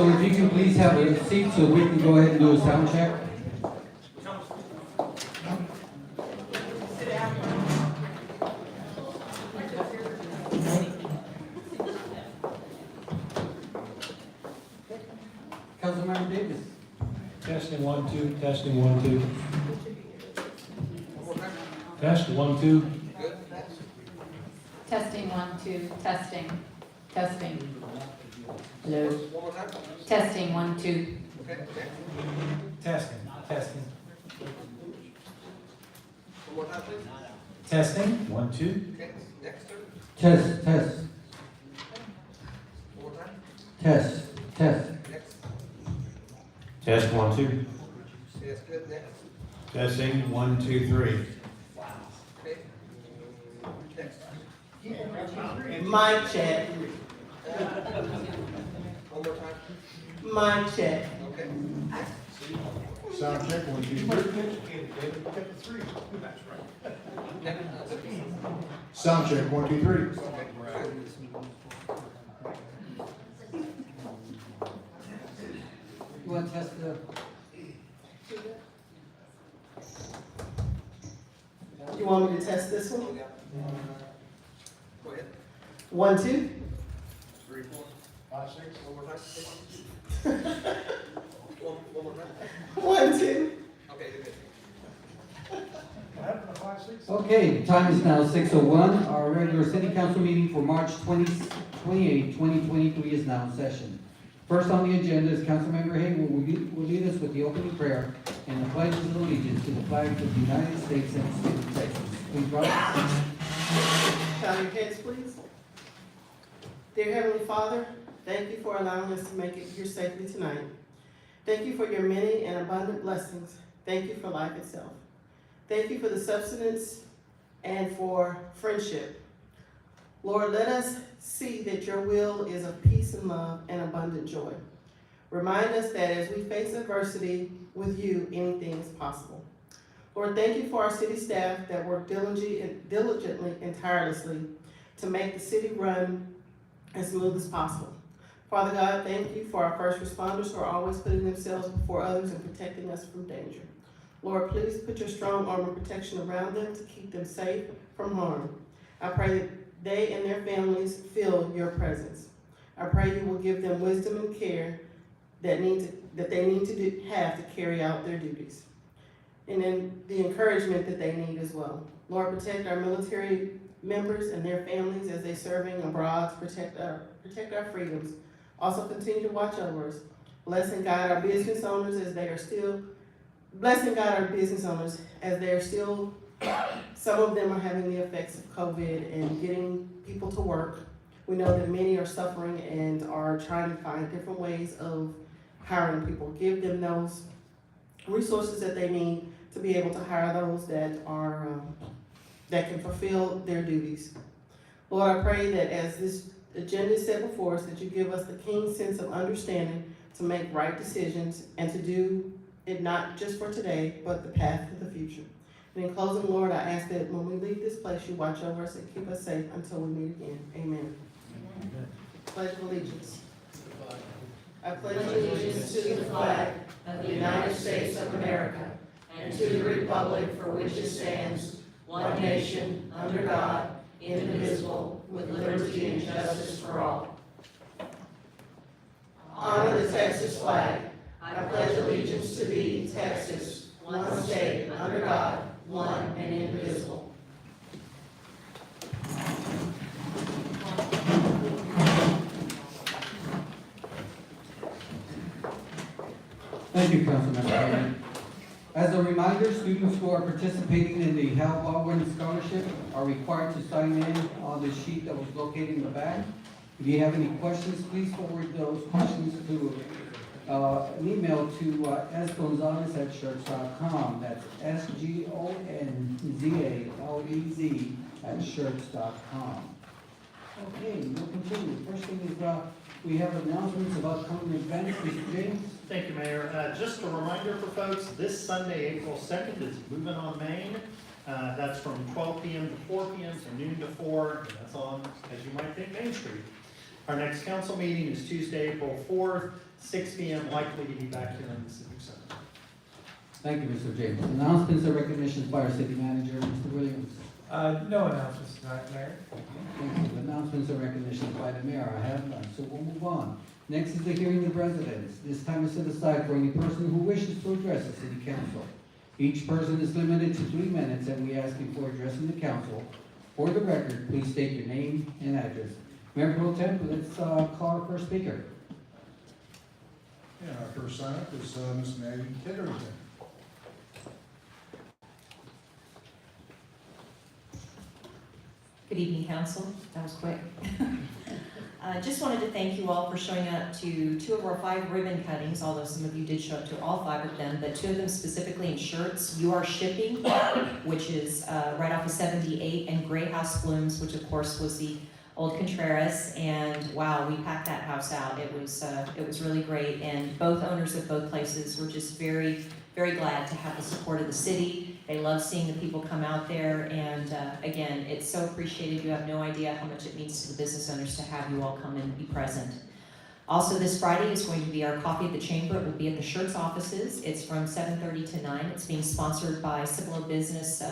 Council, if you can please have a seat so we can go ahead and do a sound check. Councilmember Davis. Testing 1 2, testing 1 2. Test 1 2. Testing 1 2, testing, testing. Hello. Testing 1 2. Testing, testing. Testing 1 2. Test, test. Test, test. Test 1 2. Testing 1 2 3. Mic check. Mic check. Sound check, 1 2 3. Sound check, 1 2 3. You want to test the? You want me to test this one? 1 2. 3 4 5 6. 1 2. Okay, time is now 6:01. Our regular city council meeting for March 28, 2023 is now in session. First on the agenda is Councilmember Hagan will lead us with the opening prayer and the pledge of allegiance to the flag of the United States and the state of Texas. Please rise. Bow your heads, please. Dear Heavenly Father, thank you for allowing us to make it here safely tonight. Thank you for your many and abundant blessings. Thank you for life itself. Thank you for the substance and for friendship. Lord, let us see that your will is of peace and love and abundant joy. Remind us that as we face adversity with you, anything is possible. Lord, thank you for our city staff that work diligently and tirelessly to make the city run as smooth as possible. Father God, thank you for our first responders who are always putting themselves before others and protecting us from danger. Lord, please put your strong arm of protection around them to keep them safe from harm. I pray that they and their families feel your presence. I pray you will give them wisdom and care that they need to have to carry out their duties. And then the encouragement that they need as well. Lord, protect our military members and their families as they're serving abroad to protect our freedoms. Also continue to watch over us. Bless and guide our business owners as they are still, some of them are having the effects of COVID and getting people to work. We know that many are suffering and are trying to find different ways of hiring people. Give them those resources that they need to be able to hire those that can fulfill their duties. Lord, I pray that as this agenda is set before us, that you give us the keen sense of understanding to make right decisions and to do it not just for today, but the path to the future. And in closing, Lord, I ask that when we leave this place, you watch over us and keep us safe until we meet again. Amen. Amen. Pledge of allegiance. I pledge allegiance to the flag of the United States of America and to the republic for which it stands, one nation, under God, indivisible, with liberty and justice for all. Honor the Texas flag. I pledge allegiance to thee, Texas, one state, under God, one and indivisible. Thank you, Councilmember Hagan. As a reminder, students who are participating in the Hal Baldwin Scholarship are required to sign in on the sheet that was located in the back. If you have any questions, please forward those questions to an email to sgonzalez@schertz.com. That's sgonzalez@schertz.com. Okay, we'll continue. First thing is we have announcements about coming events. Mr. James? Thank you, Mayor. Just a reminder for folks, this Sunday, April 2nd, is Moving on Main. That's from 12 p.m. to 4 p.m., so noon to 4, and that's on, as you might think, Main Street. Our next council meeting is Tuesday, April 4th, 6 p.m., likely to be back here in the Civic Center. Thank you, Mr. James. Announcements and recognitions by our city manager, Mr. Williams. No announcements tonight, Mayor. Thank you. Announcements and recognitions by the mayor, I have none, so we'll move on. Next is the hearing of residents. This time is set aside for any person who wishes to address the city council. Each person is limited to 3 minutes, and we ask before addressing the council, for the record, please state your name and address. Mayor Pro Tem, let's call our first speaker. And our first sign up is Ms. Maggie Titterington. Good evening, council. That was quick. Just wanted to thank you all for showing up to 2 of our 5 ribbon cuttings, although some of you did show up to all 5 of them, but 2 of them specifically in Schertz. You Are Shipping, which is right off of 78, and Gray House Blooms, which of course was the old Contreras, and wow, we packed that house out. It was really great, and both owners of both places were just very, very glad to have the support of the city. They love seeing the people come out there, and again, it's so appreciated. You have no idea how much it means to the business owners to have you all come and be present. Also, this Friday is going to be our Coffee at the Chamber. It will be at the Schertz offices. It's from 7:30 to 9. It's being sponsored by Cibolo Business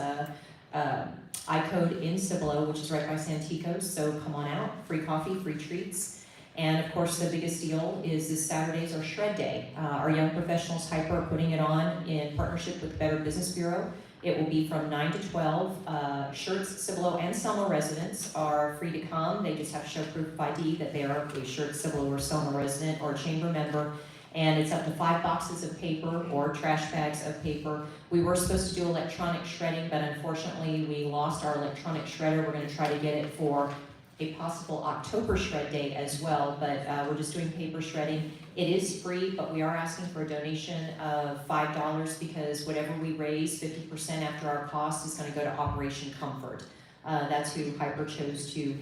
iCode in Cibolo, which is right by Santikos. So come on out, free coffee, free treats. And of course, the biggest deal is this Saturday is our Shred Day. Our Young Professionals Hyper are putting it on in partnership with the Better Business Bureau. It will be from 9 to 12. Schertz, Cibolo, and Selma residents are free to come. They just have to show proof of ID that they are a Schertz, Cibolo, or Selma resident or chamber member. And it's up to 5 boxes of paper or trash bags of paper. We were supposed to do electronic shredding, but unfortunately we lost our electronic shredder. We're going to try to get it for a possible October shred day as well, but we're just doing paper shredding. It is free, but we are asking for a donation of $5 because whatever we raise, 50% after our cost is going to go to Operation Comfort. That's who Hyper chose to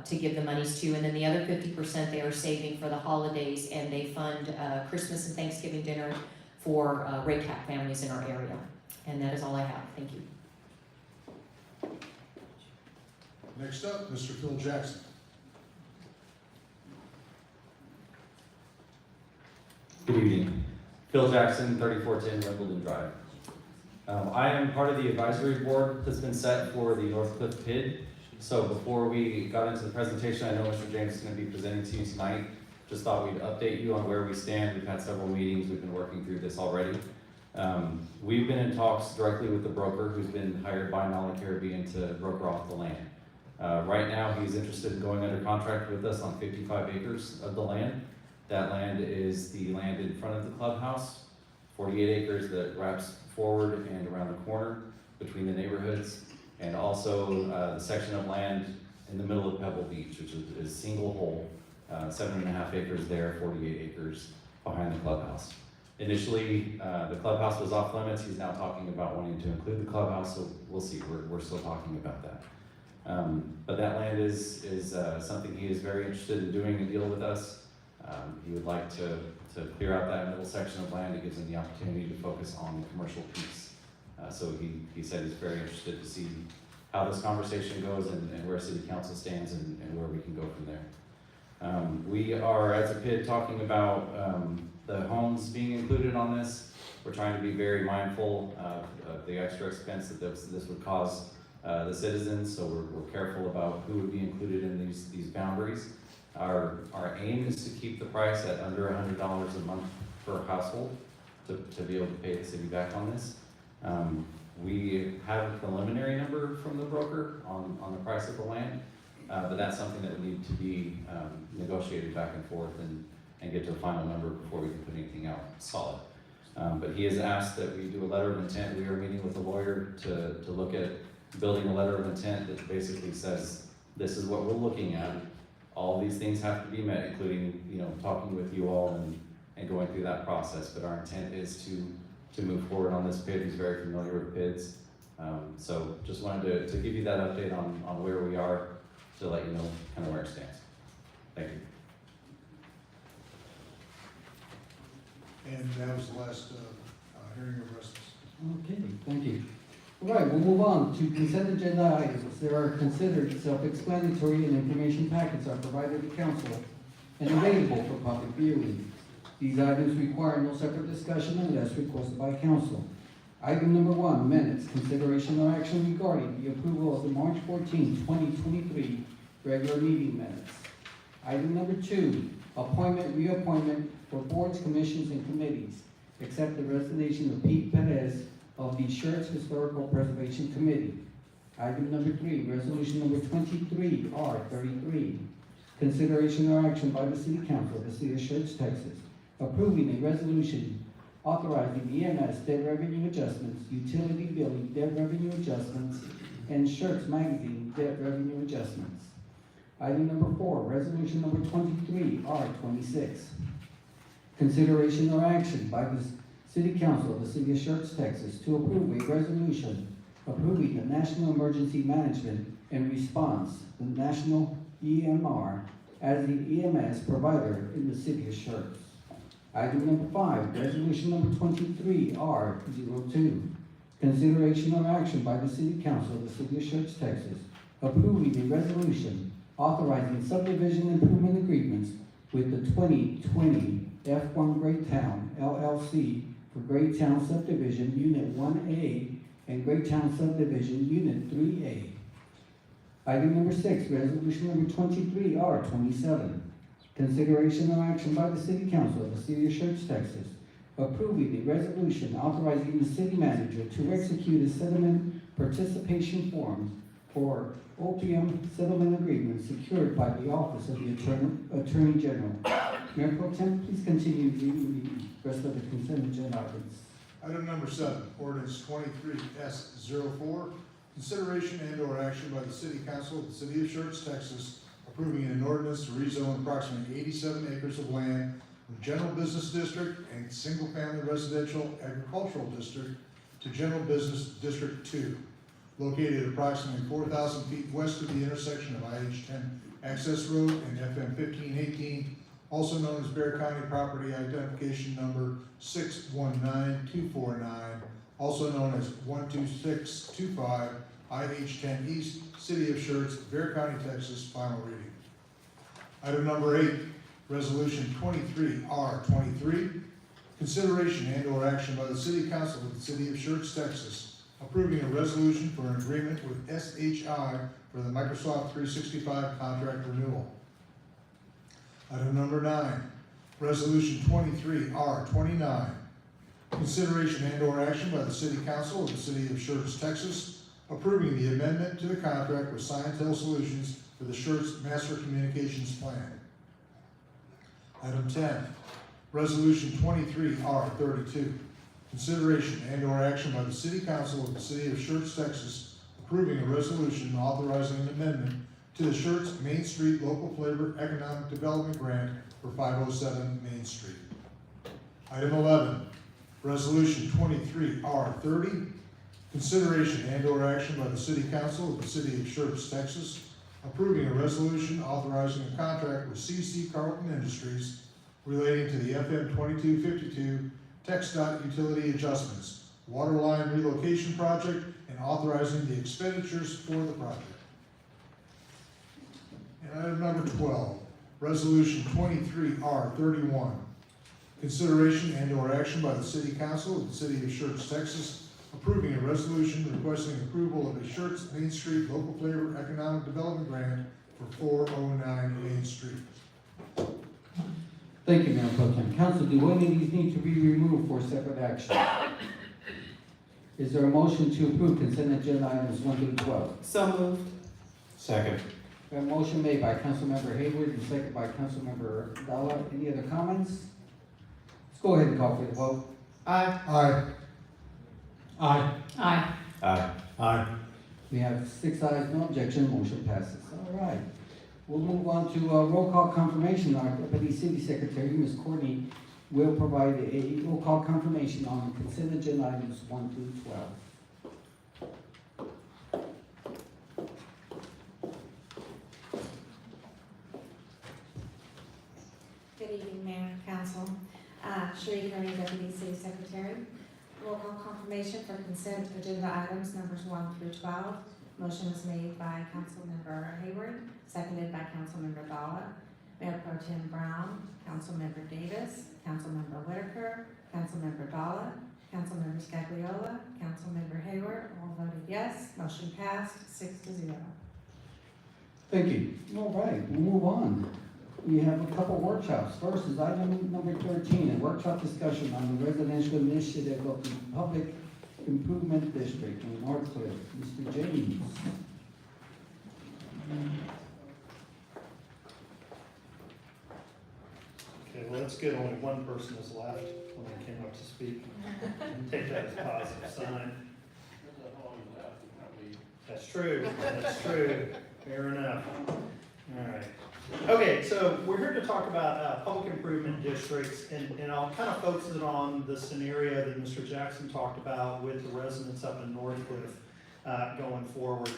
give the monies to, and then the other 50% they are saving for the holidays, and they fund Christmas and Thanksgiving dinner for RACAP families in our area. And that is all I have. Thank you. Next up, Mr. Phil Jackson. Good evening. Phil Jackson, 3410 Wimbledon Drive. I am part of the advisory board that's been set for the Northcliffe PID. So before we got into the presentation, I know Mr. James is going to be presenting to you tonight. Just thought we'd update you on where we stand. We've had several meetings. We've been working through this already. We've been in talks directly with the broker who's been hired by Nala Caribbean to broker off the land. Right now, he's interested in going under contract with us on 55 acres of the land. That land is the land in front of the clubhouse, 48 acres that wraps forward and around the corner between the neighborhoods, and also the section of land in the middle of Pebble Beach, which is single hole, 7.5 acres there, 48 acres behind the clubhouse. Initially, the clubhouse was off limits. He's now talking about wanting to include the clubhouse, so we'll see. We're still talking about that. But that land is something he is very interested in doing a deal with us. He would like to clear out that middle section of land. It gives him the opportunity to focus on the commercial piece. So he said he's very interested to see how this conversation goes and where City Council stands and where we can go from there. We are, as a PID, talking about the homes being included on this. We're trying to be very mindful of the extra expense that this would cause the citizens, so we're careful about who would be included in these boundaries. Our aim is to keep the price at under $100 a month per household to be able to pay the city back on this. We have a preliminary number from the broker on the price of the land, but that's something that would need to be negotiated back and forth and get to a final number before we can put anything out solid. But he has asked that we do a letter of intent. We are meeting with a lawyer to look at building a letter of intent that basically says, this is what we're looking at. All these things have to be met, including, talking with you all and going through that process. But our intent is to move forward on this PID. He's very familiar with PIDs. So just wanted to give you that update on where we are to let you know kind of where it stands. Thank you. And that was the last hearing of residents. Okay, thank you. All right, we'll move on to consent agenda items. They are considered self-explanatory and information packets are provided to council and available for public viewing. These items require no separate discussion unless requested by council. Item number 1, minutes, consideration or action regarding the approval of the March 14, 2023 regular meeting minutes. Item number 2, appointment, reappointment for boards, commissions, and committees. Accept the resignation of Pete Perez of the Schertz Historical Preservation Committee. Item number 3, resolution number 23R33. Consideration or action by the City Council of the City of Schertz, Texas, approving a resolution authorizing EMS debt revenue adjustments, utility billing debt revenue adjustments, and Schertz Magazine debt revenue adjustments. Item number 4, resolution number 23R26. Consideration or action by the City Council of the City of Schertz, Texas, to approve a resolution approving the National Emergency Management and Response, the National EMR, as the EMS provider in the City of Schertz. Item number 5, resolution number 23R02. Consideration or action by the City Council of the City of Schertz, Texas, approving a resolution authorizing subdivision improvement agreements with the 2020 F1 Greytown LLC for Greytown Subdivision Unit 1A and Greytown Subdivision Unit 3A. Item number 6, resolution number 23R27. Consideration or action by the City Council of the City of Schertz, Texas, approving a resolution authorizing the city manager to execute a settlement participation form for opium settlement agreement secured by the Office of the Attorney General. Mayor Pro Tem, please continue reading the rest of the consent agenda items. Item number 7, ordinance 23S04, consideration and/or action by the City Council of the City of Schertz, Texas, approving an ordinance to rezone approximately 87 acres of land from General Business District and Single Family Residential Agricultural District to General Business District 2, located approximately 4,000 feet west of the intersection of IH-10 Access Road and FM 1518, also known as Bear County Property Identification Number 619249, also known as 12625, IH-10 East, City of Schertz, Bear County, Texas, final reading. Item number 8, resolution 23R23, consideration and/or action by the City Council of the City of Schertz, Texas, approving a resolution for an agreement with SHI for the Microsoft 365 contract renewal. Item number 9, resolution 23R29, consideration and/or action by the City Council of the City of Schertz, Texas, approving the amendment to the contract with Scientel Solutions for the Schertz Master Communications Plan. Item 10, resolution 23R32, consideration and/or action by the City Council of the City of Schertz, Texas, approving a resolution authorizing an amendment to the Schertz Main Street Local Flavor Economic Development Grant for 507 Main Street. Item 11, resolution 23R30, consideration and/or action by the City Council of the City of Schertz, Texas, approving a resolution authorizing a contract with CC Carlton Industries relating to the FM 2252 TxDOT utility adjustments, water line relocation project, and authorizing the expenditures for the project. And item number 12, resolution 23R31, consideration and/or action by the City Council of the City of Schertz, Texas, approving a resolution requesting approval of a Schertz Main Street Local Flavor Economic Development Grant for 409 Main Street. Thank you, Mayor Pro Tem. Council, do any of these need to be removed for separate action? Is there a motion to approve consent agenda items 1 through 12? So moved. Second. We have a motion made by Councilmember Hayward and second by Councilmember Dalla. Any other comments? Let's go ahead and call for the vote. Aye. Aye. Aye. Aye. Aye. Aye. We have 6 ayes, no objection, motion passes. All right. We'll move on to roll call confirmation. Our Deputy City Secretary, Ms. Courtney, will provide a roll call confirmation on consent agenda items 1 through 12. Good evening, Mayor, Council. Sheree Kearney, Deputy City Secretary. Roll call confirmation for consent agenda items numbers 1 through 12. Motion was made by Councilmember Hayward, seconded by Councilmember Dalla. Mayor Pro Tem Brown, Councilmember Davis, Councilmember Whitaker, Councilmember Dalla, Councilmember Scagliola, Councilmember Hayward, all voted yes. Motion passed 6-0. Thank you. All right, we'll move on. We have a couple workshops. First is item number 13, a workshop discussion on the residential initiative of the Public Improvement District in North Cliff. Mr. James. Okay, well, that's good, only one person is left when I came up to speak. Take that as a positive sign. That's true, fair enough. All right. Okay, so we're here to talk about public improvement districts, and I'll kind of focus it on the scenario that Mr. Jackson talked about with the residents up in Northcliffe going forward.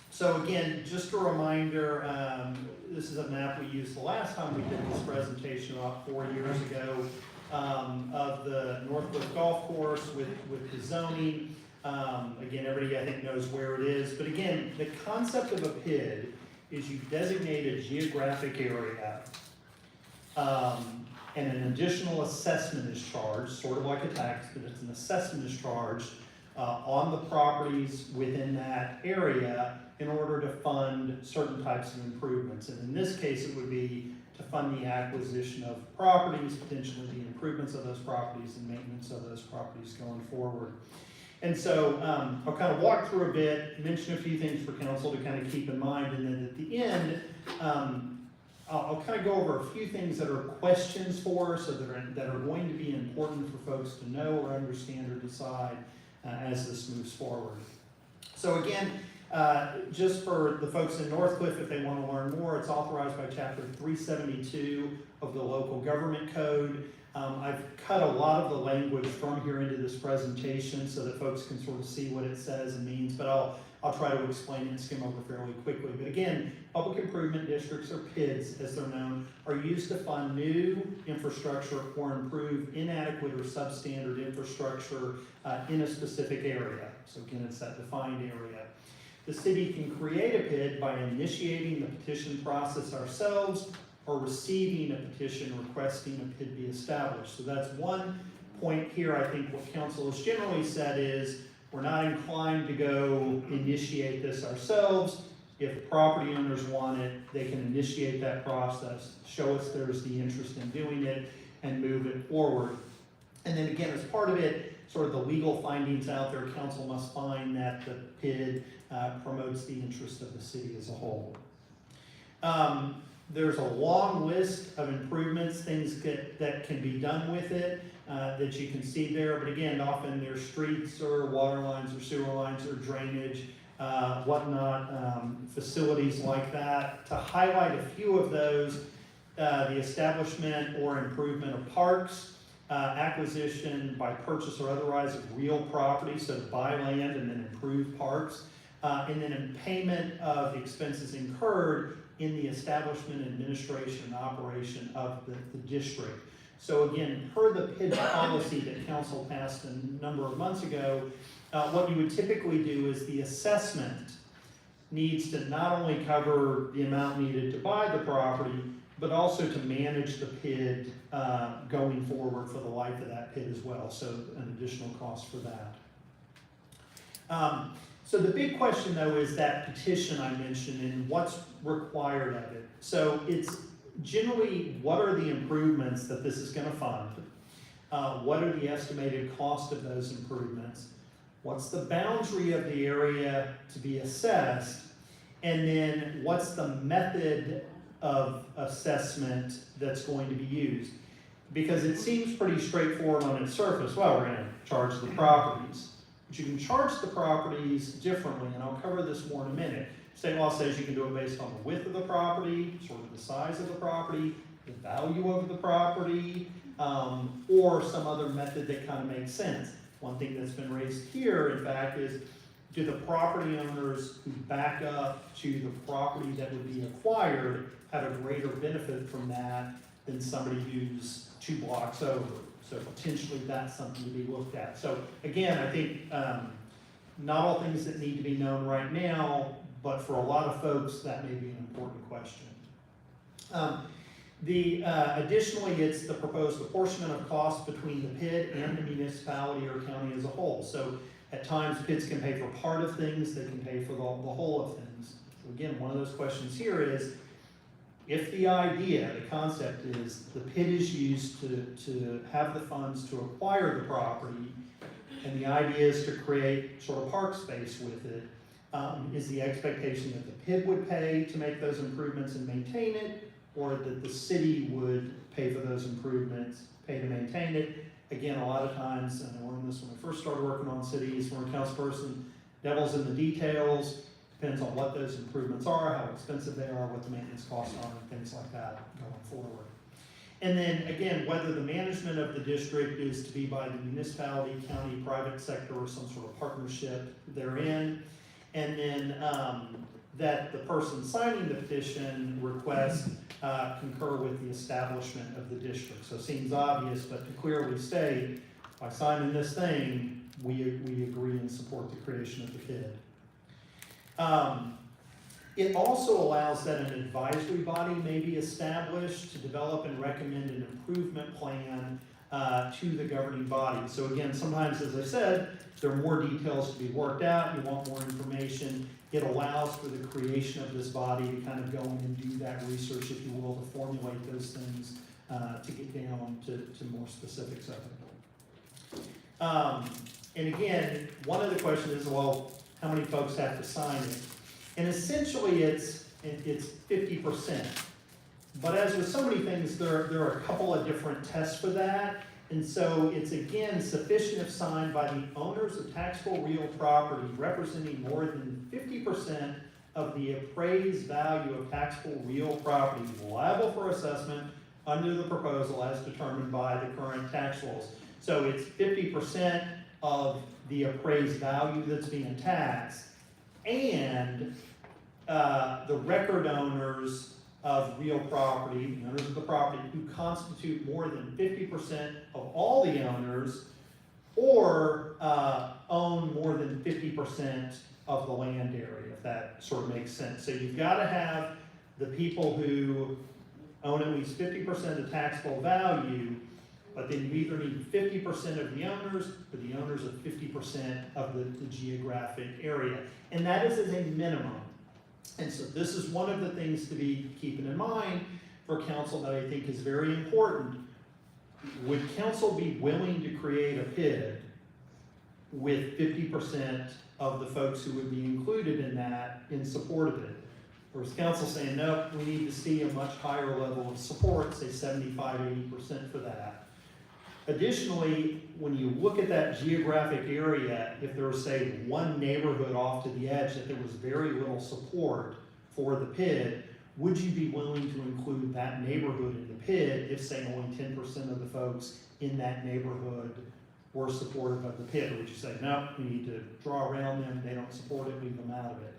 So again, just a reminder, this is a map we used the last time we did this presentation about 4 years ago of the Northcliffe Golf Course with the zoning. Again, everybody I think knows where it is, but again, the concept of a PID is you designate a geographic area, and an additional assessment is charged, sort of like a tax, but it's an assessment is charged on the properties within that area in order to fund certain types of improvements. And in this case, it would be to fund the acquisition of properties, potentially the improvements of those properties and maintenance of those properties going forward. And so I'll kind of walk through a bit, mention a few things for council to kind of keep in mind, and then at the end, I'll kind of go over a few things that are questions for us, or that are going to be important for folks to know or understand or decide as this moves forward. So again, just for the folks in Northcliffe, if they want to learn more, it's authorized by Chapter 372 of the Local Government Code. I've cut a lot of the language from here into this presentation so that folks can sort of see what it says and means, but I'll try to explain it and skim over fairly quickly. But again, public improvement districts, or PIDs as they're known, are used to fund new infrastructure or improve inadequate or substandard infrastructure in a specific area. So again, it's that defined area. The city can create a PID by initiating the petition process ourselves, or receiving a petition requesting a PID be established. So that's one point here. I think what council has generally said is we're not inclined to go initiate this ourselves. If property owners want it, they can initiate that process, show us there's the interest in doing it, and move it forward. And then again, as part of it, sort of the legal findings out there, council must find that the PID promotes the interest of the city as a whole. There's a long list of improvements, things that can be done with it, that you can see there. But again, often there's streets or water lines or sewer lines or drainage, whatnot, facilities like that. To highlight a few of those, the establishment or improvement of parks, acquisition by purchase or otherwise of real property, so buy land and then improve parks, and then in payment of expenses incurred in the establishment, administration, and operation of the district. So again, per the PID policy that council passed a number of months ago, what you would typically do is the assessment needs to not only cover the amount needed to buy the property, but also to manage the PID going forward for the life of that PID as well, so an additional cost for that. So the big question though is that petition I mentioned and what's required of it. So it's generally what are the improvements that this is going to fund? What are the estimated cost of those improvements? What's the boundary of the area to be assessed? And then what's the method of assessment that's going to be used? Because it seems pretty straightforward on its surface. Well, we're going to charge the properties. But you can charge the properties differently, and I'll cover this more in a minute. State law says you can do it based on the width of the property, sort of the size of the property, the value of the property, or some other method that kind of makes sense. One thing that's been raised here, in fact, is do the property owners who back up to the property that would be acquired have a greater benefit from that than somebody who's 2 blocks over? So potentially that's something to be looked at. So again, I think, not all things that need to be known right now, but for a lot of folks, that may be an important question. Additionally, it's the proposed apportionment of costs between the PID and the municipality or county as a whole. So at times, PIDs can pay for part of things, they can pay for the whole of things. So again, one of those questions here is, if the idea, the concept is, the PID is used to have the funds to acquire the property, and the idea is to create sort of park space with it, is the expectation that the PID would pay to make those improvements and maintain it, or that the city would pay for those improvements, pay to maintain it? Again, a lot of times, and I learned this when I first started working on cities, when a councilperson, devil's in the details, depends on what those improvements are, how expensive they are, what the maintenance costs are, and things like that going forward. And then again, whether the management of the district is to be by the municipality, county, private sector, or some sort of partnership therein. And then that the person signing the petition request concur with the establishment of the district. So it seems obvious, but to clearly state, by signing this thing, we agree and support the creation of the PID. It also allows that an advisory body may be established to develop and recommend an improvement plan to the governing body. So again, sometimes, as I said, there are more details to be worked out, you want more information. It allows for the creation of this body to kind of go in and do that research, if you will, to formulate those things, to get down to more specifics of it. And again, one of the questions is, well, how many folks have to sign it? And essentially it's 50%. But as with so many things, there are a couple of different tests for that. And so it's again sufficient if signed by the owners of taxable real property representing more than 50% of the appraised value of taxable real property liable for assessment under the proposal as determined by the current tax laws. So it's 50% of the appraised value that's being taxed, and the record owners of real property, the owners of the property, who constitute more than 50% of all the owners, or own more than 50% of the land area, if that sort of makes sense. So you've got to have the people who own at least 50% of the taxable value, but then you either need 50% of the owners, or the owners of 50% of the geographic area. And that is as a minimum. And so this is one of the things to be keeping in mind for council that I think is very important. Would council be willing to create a PID with 50% of the folks who would be included in that in support of it? Or is council saying, no, we need to see a much higher level of support, say 75, 80% for that? Additionally, when you look at that geographic area, if there was, say, one neighborhood off to the edge that there was very little support for the PID, would you be willing to include that neighborhood in the PID if, say, only 10% of the folks in that neighborhood were supportive of the PID? Or would you say, no, we need to draw around them, they don't support it, leave them out of it?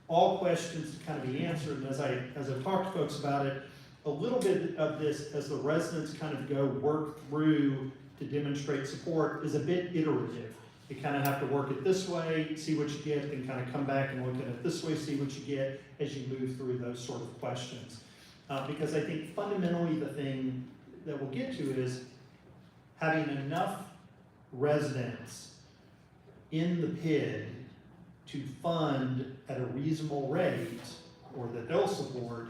All questions to kind of be answered, and as I've talked to folks about it, a little bit of this, as the residents kind of go work through to demonstrate support, is a bit iterative. You kind of have to work it this way, see what you get, then kind of come back and look at it this way, see what you get as you move through those sort of questions. Because I think fundamentally the thing that we'll get to is having enough residents in the PID to fund at a reasonable rate, or that they'll support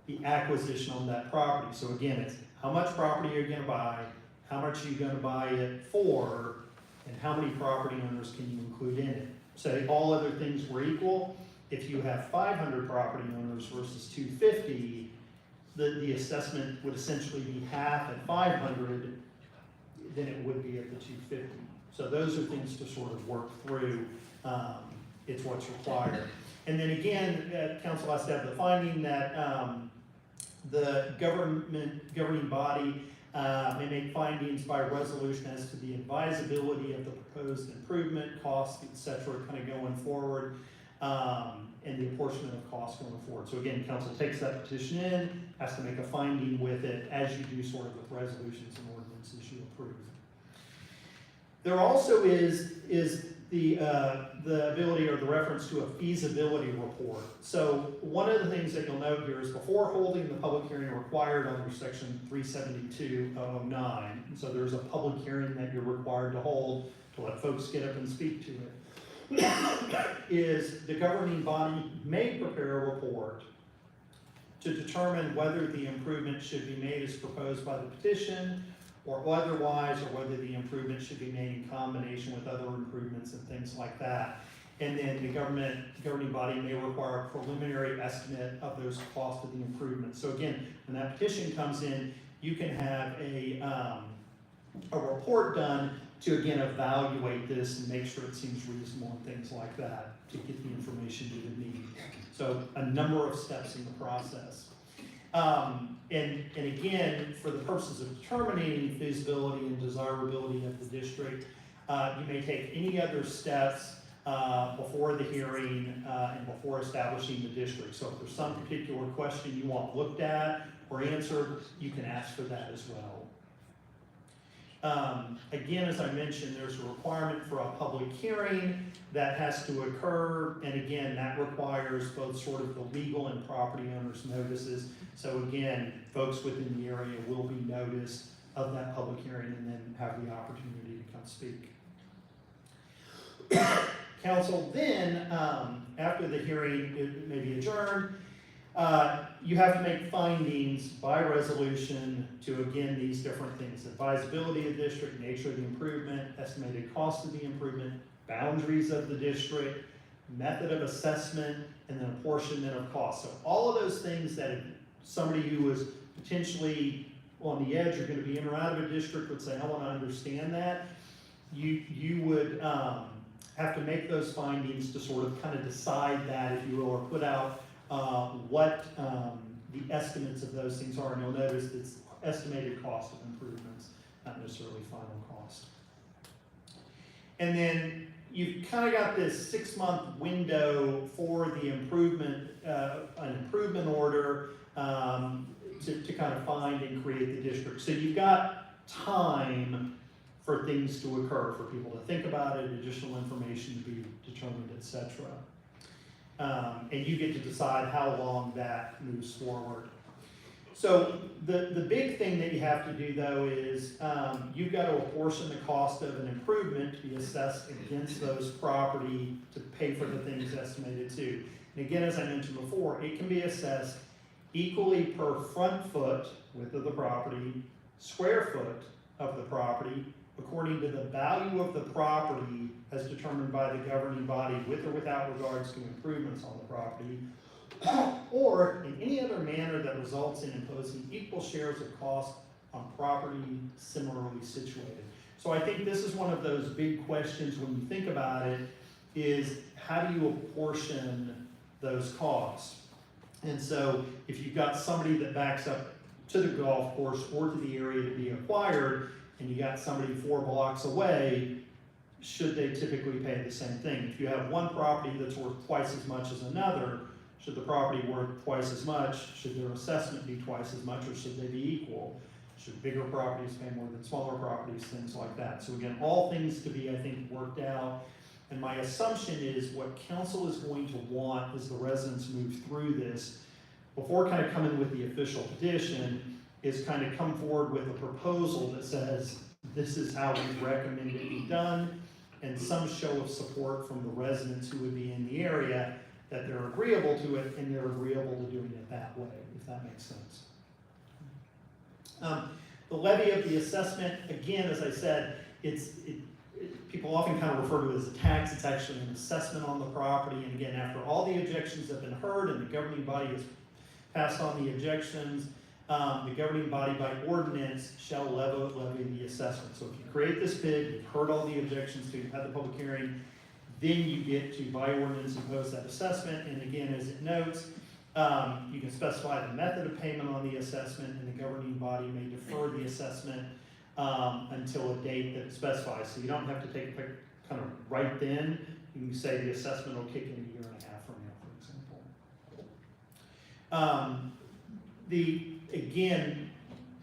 the acquisition on that property. So again, it's how much property are you going to buy, how much are you going to buy it for, and how many property owners can you include in it. Say all other things were equal, if you have 500 property owners versus 250, the assessment would essentially be half at 500 than it would be at the 250. So those are things to sort of work through. It's what's required. And then again, council has to have the finding that the governing body may make findings by resolution as to the advisability of the proposed improvement, costs, etc., kind of going forward, and the apportionment of costs going forward. So again, council takes that petition in, has to make a finding with it, as you do sort of with resolutions and ordinances you approve. There also is the ability or the reference to a feasibility report. So one of the things that you'll note here is before holding the public hearing required under section 372.09, so there's a public hearing that you're required to hold to let folks get up and speak to it, is the governing body may prepare a report to determine whether the improvement should be made as proposed by the petition or otherwise, or whether the improvement should be made in combination with other improvements and things like that. And then the governing body may require a preliminary estimate of those costs of the improvement. So again, when that petition comes in, you can have a report done to again evaluate this and make sure it seems reasonable and things like that to get the information you would need. So a number of steps in the process. And again, for the purposes of determining feasibility and desirability of the district, you may take any other steps before the hearing and before establishing the district. So if there's some particular question you want looked at or answered, you can ask for that as well. Again, as I mentioned, there's a requirement for a public hearing that has to occur, and again, that requires both sort of the legal and property owners' notices. So again, folks within the area will be noticed of that public hearing and then have the opportunity to come speak. Council then, after the hearing may be adjourned, you have to make findings by resolution to, again, these different things: advisability of district, nature of the improvement, estimated cost of the improvement, boundaries of the district, method of assessment, and then apportionment of cost. So all of those things that somebody who was potentially on the edge or going to be in or out of a district would say, I want to understand that. You would have to make those findings to sort of kind of decide that, if you will, or put out what the estimates of those things are. And you'll notice it's estimated cost of improvements, not necessarily final cost. And then you've kind of got this 6-month window for the improvement, an improvement order to kind of find and create the district. So you've got time for things to occur, for people to think about it, additional information to be determined, etc. And you get to decide how long that moves forward. So the big thing that you have to do, though, is you've got to apportion the cost of an improvement to be assessed against those property to pay for the things estimated to. And again, as I mentioned before, it can be assessed equally per front foot, width of the property, square foot of the property, according to the value of the property as determined by the governing body, with or without regards to improvements on the property, or in any other manner that results in imposing equal shares of cost on property similarly situated. So I think this is one of those big questions when you think about it, is how do you apportion those costs? And so if you've got somebody that backs up to the golf course or to the area to be acquired, and you got somebody 4 blocks away, should they typically pay the same thing? If you have one property that's worth twice as much as another, should the property worth twice as much? Should their assessment be twice as much, or should they be equal? Should bigger properties pay more than smaller properties? Things like that. So again, all things to be, I think, worked out. And my assumption is what council is going to want as the residents move through this, before kind of coming with the official petition, is kind of come forward with a proposal that says, this is how we recommend it be done, and some show of support from the residents who would be in the area that they're agreeable to it, and they're agreeable to doing it that way, if that makes sense. The levy of the assessment, again, as I said, people often kind of refer to it as a tax. It's actually an assessment on the property, and again, after all the objections have been heard and the governing body has passed on the objections, the governing body by ordinance shall levy the assessment. So if you create this bid, you've heard all the objections to, you've had the public hearing, then you get to by ordinance impose that assessment. And again, as it notes, you can specify the method of payment on the assessment, and the governing body may defer the assessment until a date that it specifies. So you don't have to take a pick kind of right then. You can say the assessment will kick in a year and a half from now, for example. Again,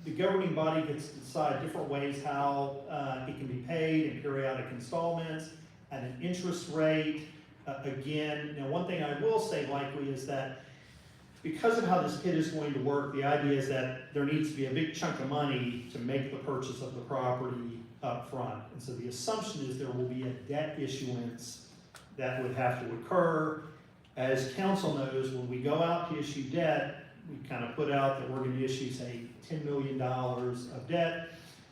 the governing body gets to decide different ways how it can be paid in periodic installments at an interest rate. Again, now one thing I will say likely is that because of how this PID is going to work, the idea is that there needs to be a big chunk of money to make the purchase of the property up front. And so the assumption is there will be a debt issuance that would have to occur. As council knows, when we go out to issue debt, we kind of put out that we're going to issue, say, $10 million of debt,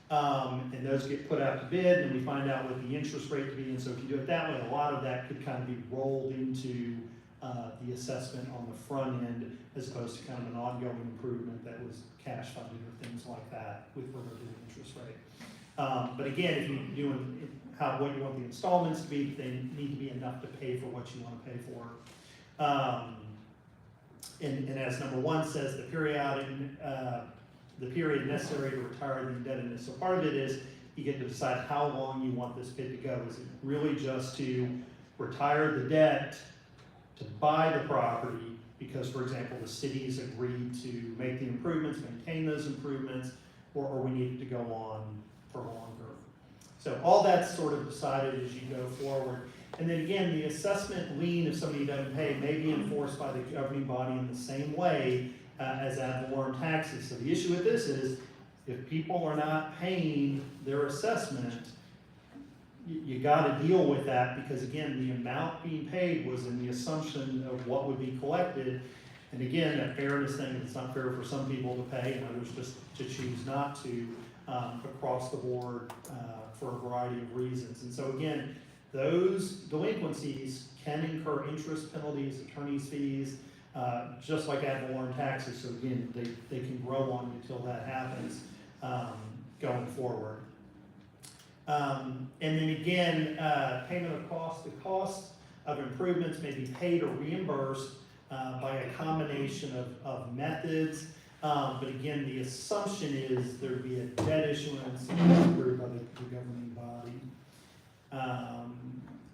and those get put out to bid, and we find out what the interest rate to be. And so if you do it that way, a lot of that could kind of be rolled into the assessment on the front end, as opposed to kind of an ongoing improvement that was cash funded or things like that with regard to the interest rate. But again, if you're doing what you want the installments to be, they need to be enough to pay for what you want to pay for. And as number 1 says, the period necessary to retire the indebtedness. So part of it is you get to decide how long you want this PID to go. Is it really just to retire the debt to buy the property because, for example, the city's agreed to make the improvements, maintain those improvements, or we need it to go on for longer? So all that's sort of decided as you go forward. And then again, the assessment lien, if somebody doesn't pay, may be enforced by the governing body in the same way as ad valorem taxes. So the issue with this is, if people are not paying their assessment, you got to deal with that, because again, the amount being paid was in the assumption of what would be collected. And again, that fairness thing, it's not fair for some people to pay and others just to choose not to, across the board for a variety of reasons. And so again, those delinquencies can incur interest, penalties, attorney's fees, just like ad valorem taxes. So again, they can grow on you until that happens going forward. And then again, payment of cost. The cost of improvements may be paid or reimbursed by a combination of methods. But again, the assumption is there'd be a debt issuance approved by the governing body.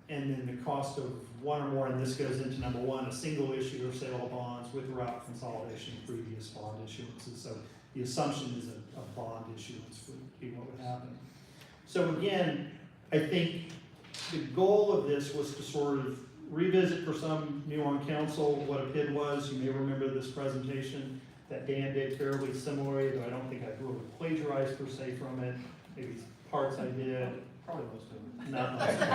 And then the cost of one or more, and this goes into number 1, a single issue or sale of bonds with or without consolidation of previous bond issuances. So the assumption is a bond issuance would be what would happen. So again, I think the goal of this was to sort of revisit for some new on council what a PID was. You may remember this presentation that Dan did fairly similarly, though I don't think I really plagiarized per se from it. Maybe parts I did. Probably most of them. Not most of it.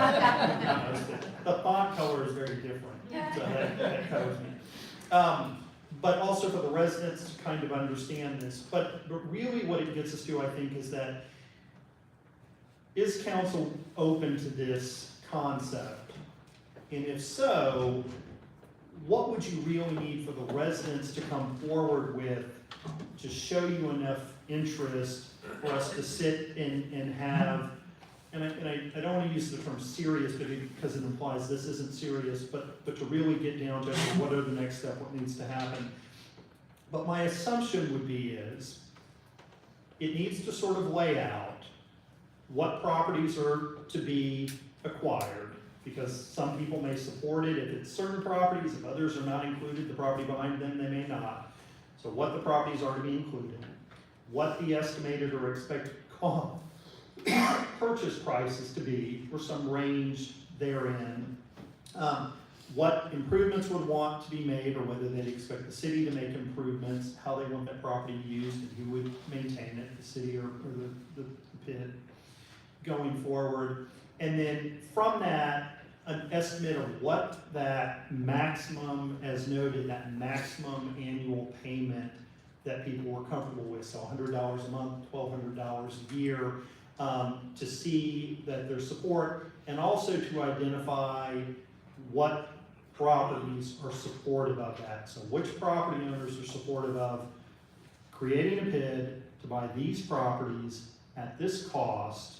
Not most of it. The font color is very different, so that covers me. But also for the residents to kind of understand this. But really what it gets us to, I think, is that, is council open to this concept? And if so, what would you really need for the residents to come forward with to show you enough interest for us to sit and have, and I don't want to use the term serious because it implies this isn't serious, but to really get down to what are the next step, what needs to happen. But my assumption would be is, it needs to sort of lay out what properties are to be acquired, because some people may support it if it's certain properties, if others are not included, the property behind them, they may not. So what the properties are to be included, what the estimated or expected purchase price is to be, or some range therein, what improvements would want to be made, or whether they'd expect the city to make improvements, how they want that property used, and who would maintain it, the city or the PID, going forward. And then from that, an estimate of what that maximum, as noted, that maximum annual payment that people were comfortable with, so $100 a month, $1,200 a year, to see that there's support, and also to identify what properties are supportive of that. So which property owners are supportive of creating a PID to buy these properties at this cost,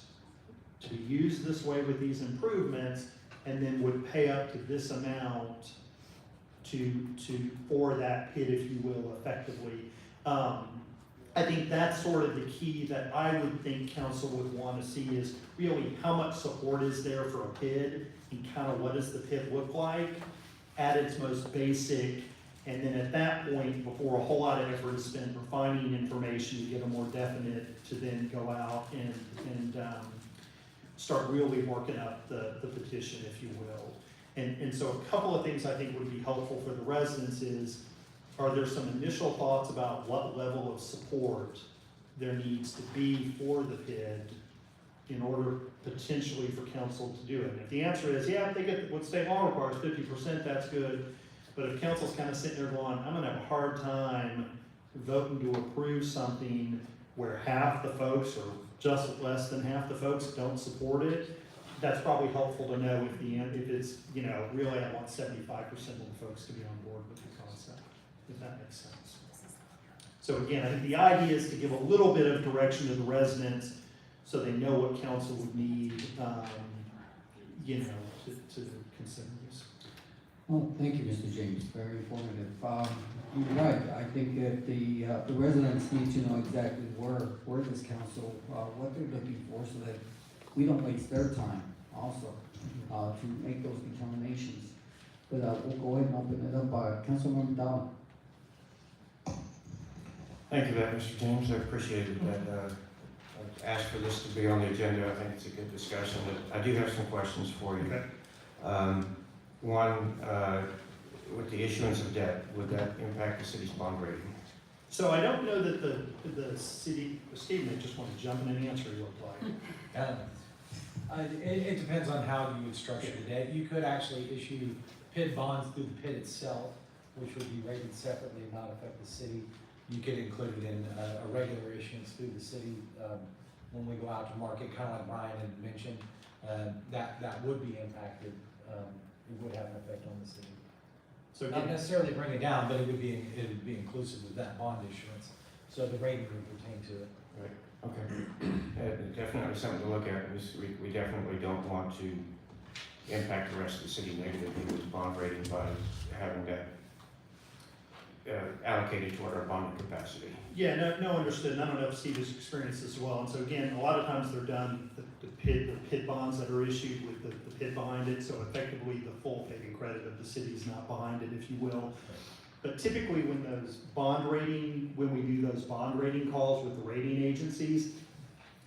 to be used this way with these improvements, and then would pay up to this amount for that PID, if you will, effectively. I think that's sort of the key that I would think council would want to see, is really how much support is there for a PID, and kind of what does the PID look like at its most basic, And then at that point, before a whole lot of effort is spent refining information to get a more definite, to then go out and start really working up the petition, if you will. And so a couple of things I think would be helpful for the residents is, are there some initial thoughts about what level of support there needs to be for the PID in order potentially for council to do it? And if the answer is, yeah, if they get what state law requires, 50%, that's good. But if council's kind of sitting there going, I'm gonna have a hard time voting to approve something where half the folks or just less than half the folks don't support it, that's probably helpful to know if it's, really I want 75% of the folks to be on board with the concept, if that makes sense. So again, I think the idea is to give a little bit of direction to the residents so they know what council would need, to consider this. Well, thank you, Mr. James, very informative. You're right, I think that the residents need to know exactly where this council, what they're looking for, so that we don't waste their time also, to make those determinations. But, we'll go ahead and open it up, Councilmember Dowd. Thank you for that, Mr. James. I appreciated that. I asked for this to be on the agenda. I think it's a good discussion. I do have some questions for you. Okay. One, with the issuance of debt, would that impact the city's bond rating? So I don't know that the city, Steve may just want to jump in and answer, you look like. It depends on how you would structure the debt. You could actually issue PID bonds through the PID itself, which would be rated separately and not affect the city. You could include it in a regular issuance through the city when we go out to market, kind of like Brian had mentioned. That would be impacted. It would have an effect on the city. So Not necessarily bring it down, but it would be inclusive of that bond issuance. So the rating would pertain to it. Right. Okay. Definitely something to look at. We definitely don't want to impact the rest of the city negatively with bond rating by having that allocated toward our bonding capacity. Yeah, no, understood. And I don't know if Steve has experienced this as well. And so again, a lot of times they're done, the PID bonds that are issued with the PID behind it. So effectively the full faith and credit of the city is not behind it, if you will. But typically when we do those bond rating calls with the rating agencies,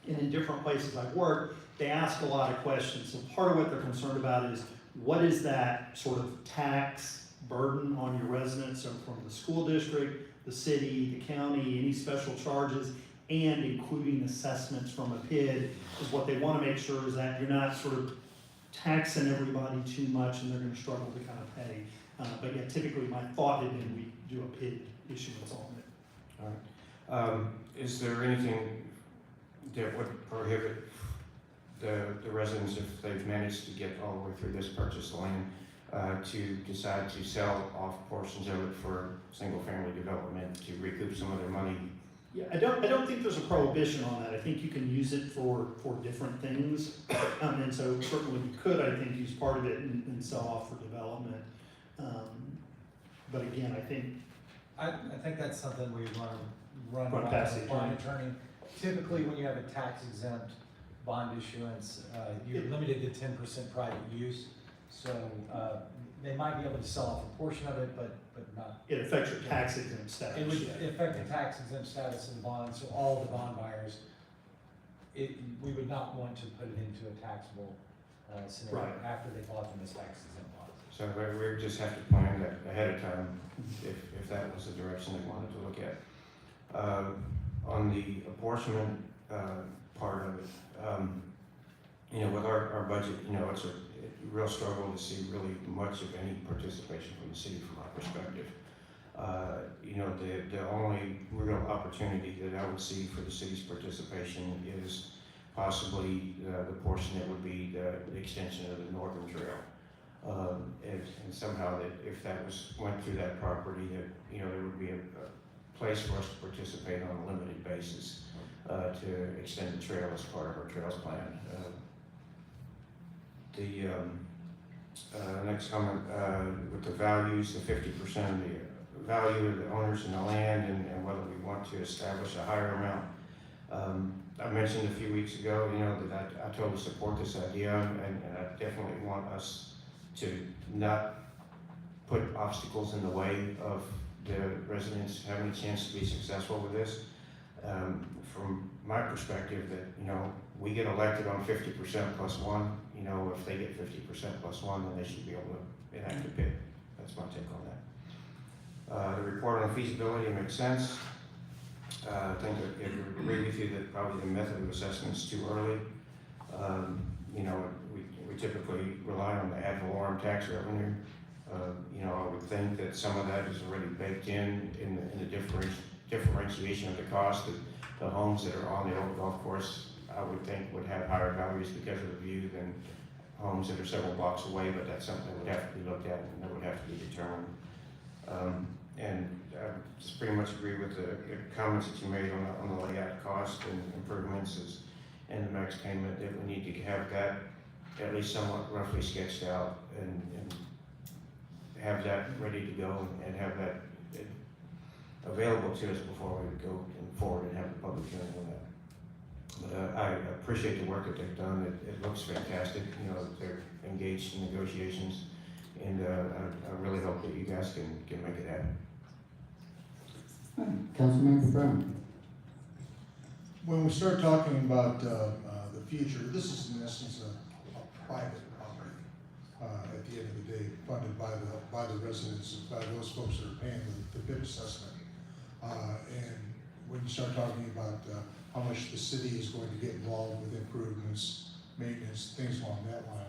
and in different places I've worked, they ask a lot of questions. So part of what they're concerned about is, what is that sort of tax burden on your residents, so from the school district, the city, the county, any special charges, and including assessments from a PID, is what they want to make sure is that you're not sort of taxing everybody too much and they're going to struggle to kind of pay. But yeah, typically my thought had been we do a PID issuance on it. All right. Is there anything that would prohibit the residents, if they've managed to get all the way through this purchase of land, to decide to sell off portions of it for single-family development to recoup some of their money? Yeah, I don't think there's a prohibition on that. I think you can use it for different things. And so certainly you could, I think, use part of it and sell off for development. But again, I think that's something we run Run past the by bond attorney. Typically, when you have a tax exempt bond issuance, you're limited to 10% private use. So they might be able to sell off a portion of it, but not. it affects your tax exempt status. It would affect the tax exempt status of the bond, so all the bond buyers, we would not want to put it into a taxable scenario Right. after they bought them as tax exempt bonds. So we just have to plan that ahead of time if that was the direction they wanted to look at. On the apportionment part of it, with our budget, it's a real struggle to see really much of any participation from the city from our perspective. The only real opportunity that I would see for the city's participation is possibly the portion that would be the extension of the Northern Trail. And somehow that if that went through that property, that there would be a place for us to participate on a limited basis to extend the trail as part of our trails plan. The next comment with the values, the 50% of the value of the owners in the land, and whether we want to establish a higher amount. I mentioned a few weeks ago, that I totally support this idea, and I definitely want us to not put obstacles in the way of the residents having a chance to be successful with this. From my perspective, that, you know, we get elected on 50% plus one, you know, if they get 50% plus one, then they should be able to enact a PID. That's my take on that. The report on feasibility makes sense. I think I agree with you that probably the method of assessment is too early. You know, we typically rely on the ad valorem tax revenue. You know, I would think that some of that is already baked in the differentiation of the cost. That the homes that are on the old golf course, I would think, would have higher values because of the view than homes that are several blocks away, but that's something that would have to be looked at and that would have to be determined. And I just pretty much agree with the comments that you made on the layout cost and improvements and the max payment, that we need to have that at least somewhat roughly sketched out and have that ready to go and have that available to us before we go forward and have a public hearing on that. But I appreciate the work that they've done. It looks fantastic. You know, they're engaged in negotiations, and I really hope that you guys can make it happen. Councilmember Brown. When we start talking about the future, this is in essence a private property at the end of the day, funded by the residents, by those folks that are paying the PID assessment. And when you start talking about how much the city is going to get involved with improvements, maintenance, things along that line,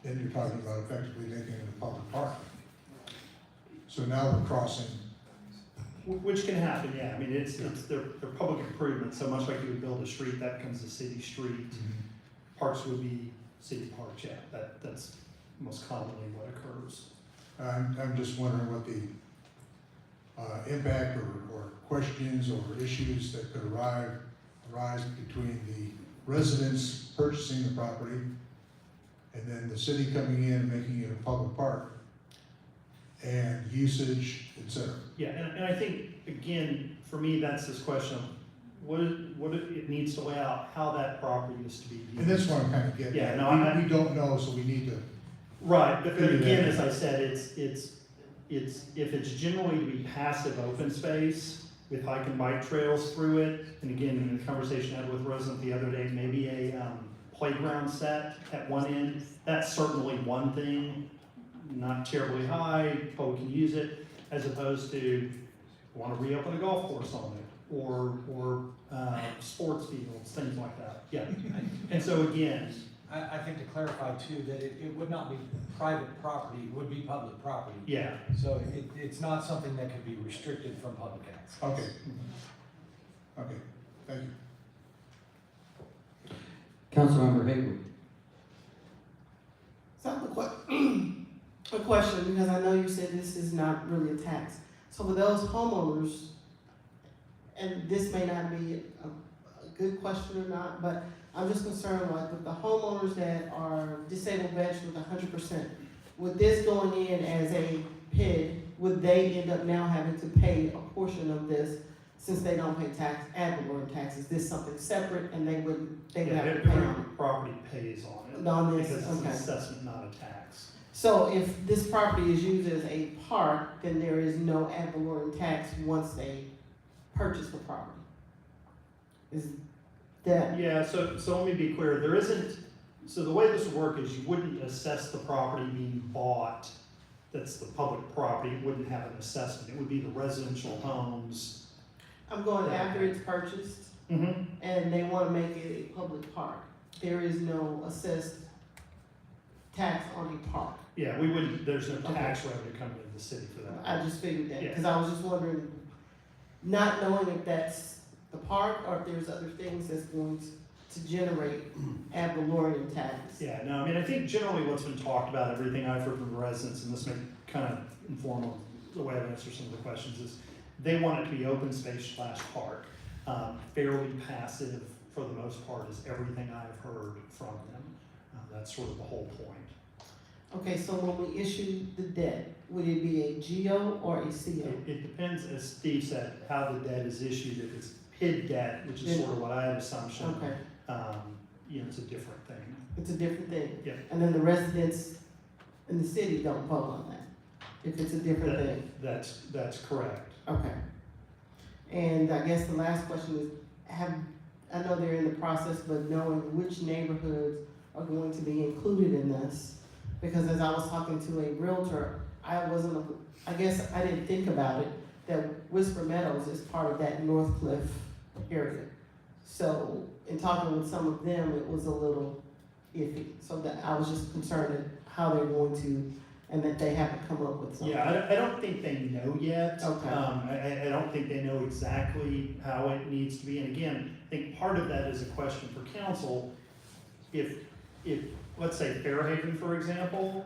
then you're talking about effectively making it a public park. So now we're crossing. Which can happen, yeah. I mean, they're public improvements, so much like you would build a street, that becomes a city street. Parks would be city parks, yeah. That's most commonly what occurs. I'm just wondering what the impact or questions or issues that could arise between the residents purchasing the property and then the city coming in and making it a public park and usage, et cetera. Yeah, and I think, again, for me, that's this question of what it needs to lay out, how that property is to be used. And that's what I'm kind of getting Yeah, at. no, We don't know, so we need to. Right, but again, as I said, it's if it's generally to be passive open space with hike and bike trails through it, and again, in the conversation I had with a resident the other day, maybe a playground set at one end, that's certainly one thing, not terribly high, but we can use it, as opposed to want to reopen a golf course on it, or sports fields, things like that, yeah. And so again, I think to clarify too, that it would not be private property, it would be public property. yeah. So it's not something that can be restricted from public access. Okay. Okay, thank you. Councilmember Hayward. So I have a question, because I know you said this is not really a tax. So for those homeowners, and this may not be a good question or not, but I'm just concerned, like, with the homeowners that are disabled vets with 100%, with this going in as a PID, would they end up now having to pay a portion of this since they don't pay ad valorem tax? Is this something separate and they would have to pay on Every property pays on it. On this, Because it's an okay. assessment, not a tax. So if this property is used as a park, then there is no ad valorem tax once they purchase the property? Is that, Yeah, so let me be clear, there isn't, so the way this would work is you wouldn't assess the property being bought, that's the public property, it wouldn't have an assessment, it would be the residential homes. I'm going after it's purchased Mm-hmm. and they wanna make it a public park. There is no assessed tax on a park. Yeah, we wouldn't, there's no tax revenue coming to the city for that. I just figured that, Yeah. cause I was just wondering, not knowing if that's the park or if there's other things that's going to generate ad valorem taxes. Yeah, no, I mean, I think generally what's been talked about, everything I've heard from the residents, and this may kind of inform the way I answer some of the questions, is they want it to be open space / park. Fairly passive for the most part is everything I've heard from them. That's sort of the whole point. Okay, so when we issue the debt, would it be a GO or a CO? It depends, as Steve said, how the debt is issued. If it's PID debt, which is sort of what I had assumption, Okay, you know, it's a different thing. it's a different thing. Yeah. And then the residents in the city don't vote on that. if it's a different thing? That's correct. Okay. And I guess the last question is, I know they're in the process, but knowing which neighborhoods are going to be included in this, because as I was talking to a realtor, I guess I didn't think about it, that Whisper Meadows is part of that North Cliff area. So in talking with some of them, it was a little iffy, so that I was just concerned at how they're going to, and that they haven't come up with something. Yeah, I don't think they know yet. Okay. I don't think they know exactly how it needs to be, and again, I think part of that is a question for council. If, let's say Fairhaven, for example,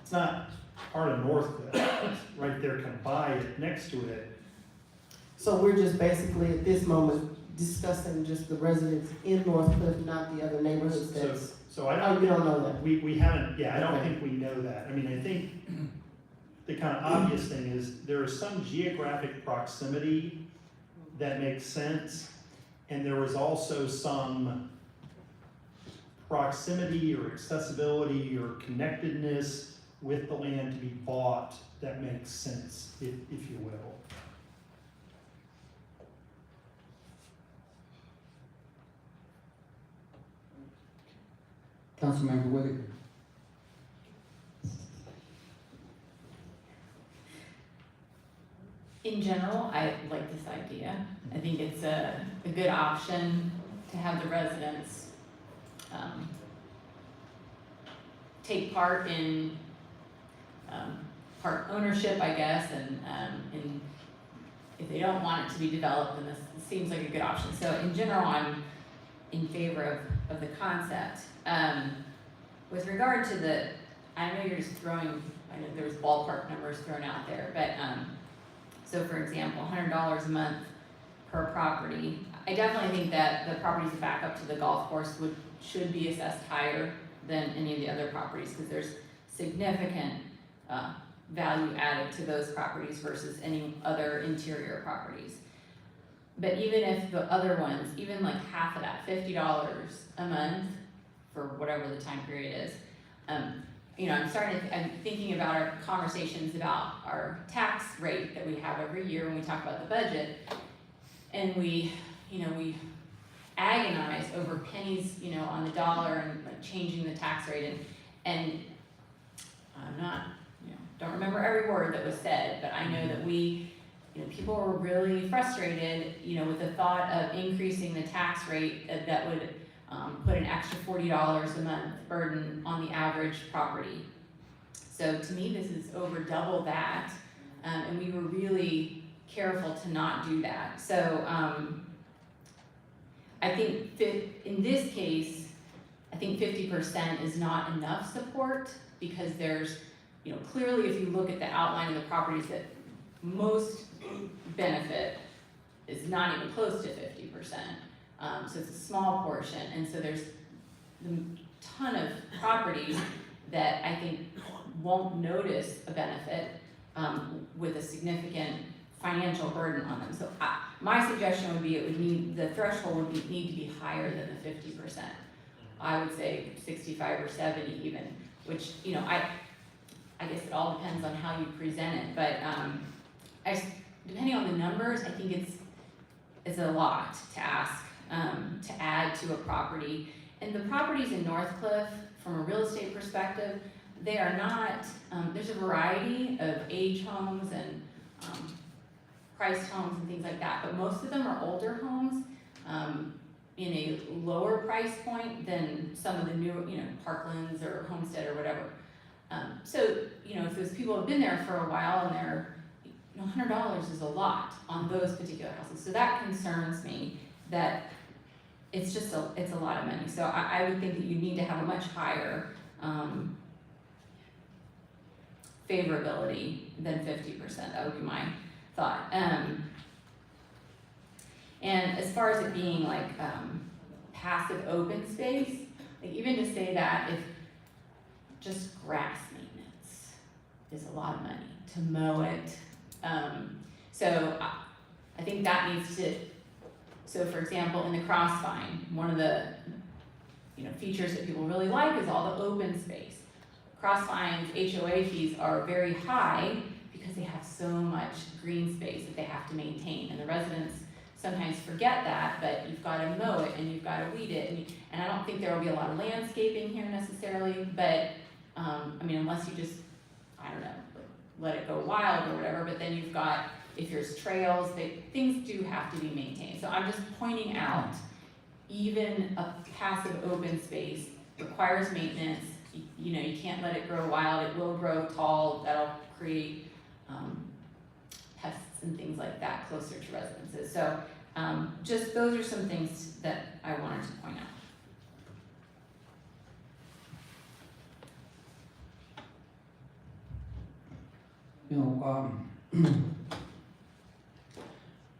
it's not part of Northcliff, it's right there, kind of by it, next to it. So we're just basically at this moment discussing just the residents in North Cliff, not the other neighborhoods that's, So I oh, don't, you don't know that? we haven't, yeah, I don't Okay. think we know that. I mean, I think the kind of obvious thing is there is some geographic proximity that makes sense, and there is also some proximity or accessibility or connectedness with the land to be bought that makes sense, if you will. Councilmember Whitaker. In general, I like this idea. I think it's a good option to have the residents take part in park ownership, I guess, and if they don't want it to be developed, then this seems like a good option. So in general, I'm in favor of the concept. With regard to I know you're just throwing, I know there's ballpark numbers thrown out there, but so for example, $100 a month per property. I definitely think that the properties that back up to the golf course should be assessed higher than any of the other properties, because there's significant value added to those properties versus any other interior properties. But even if the other ones, even like half of that, $50 a month for whatever the time period is, you know, I'm thinking about our conversations about our tax rate that we have every year when we talk about the budget, and we agonize over pennies, you know, on the dollar and like changing the tax rate, and I'm not, you know, don't remember every word that was said, but I know that people were really frustrated, you know, with the thought of increasing the tax rate that would put an extra $40 a month burden on the average property. So to me, this is over double that, and we were really careful to not do that. So I think in this case, I think 50% is not enough support, because there's, you know, clearly if you look at the outline of the properties that most benefit is not even close to 50%. So it's a small portion, and so there's a ton of properties that I think won't notice a benefit with a significant financial burden on them. So my suggestion would be the threshold would need to be higher than the 50%. I would say 65 or 70 even, which, you know, I guess it all depends on how you present it, but depending on the numbers, I think it's a lot to ask to add to a property. And the properties in Northcliff, from a real estate perspective, they are not, there's a variety of age homes and priced homes and things like that, but most of them are older homes in a lower price point than some of the new, you know, Parklands or Homestead or whatever. So, you know, if those people have been there for a while and they're, you know, $100 is a lot on those particular houses. So that concerns me, that it's a lot of money. So I would think that you need to have a much higher favorability than 50%. That would be my thought. And as far as it being like passive open space, like even to say that if just grass maintenance is a lot of money to mow it. So I think that needs to, so for example, in the Crossvine, one of the, you know, features that people really like is all the open space. Crossvine's HOA fees are very high because they have so much green space that they have to maintain, and the residents sometimes forget that, but you've gotta mow it and you've gotta weed it, and I don't think there will be a lot of landscaping here necessarily, but, I mean, unless you just, I don't know, let it go wild or whatever, but then you've got, if there's trails, things do have to be maintained. So I'm just pointing out, even a passive open space requires maintenance. You know, you can't let it grow wild, it will grow tall, that'll create, pests and things like that closer to residences. So, just, those are some things that I wanted to point out. You know,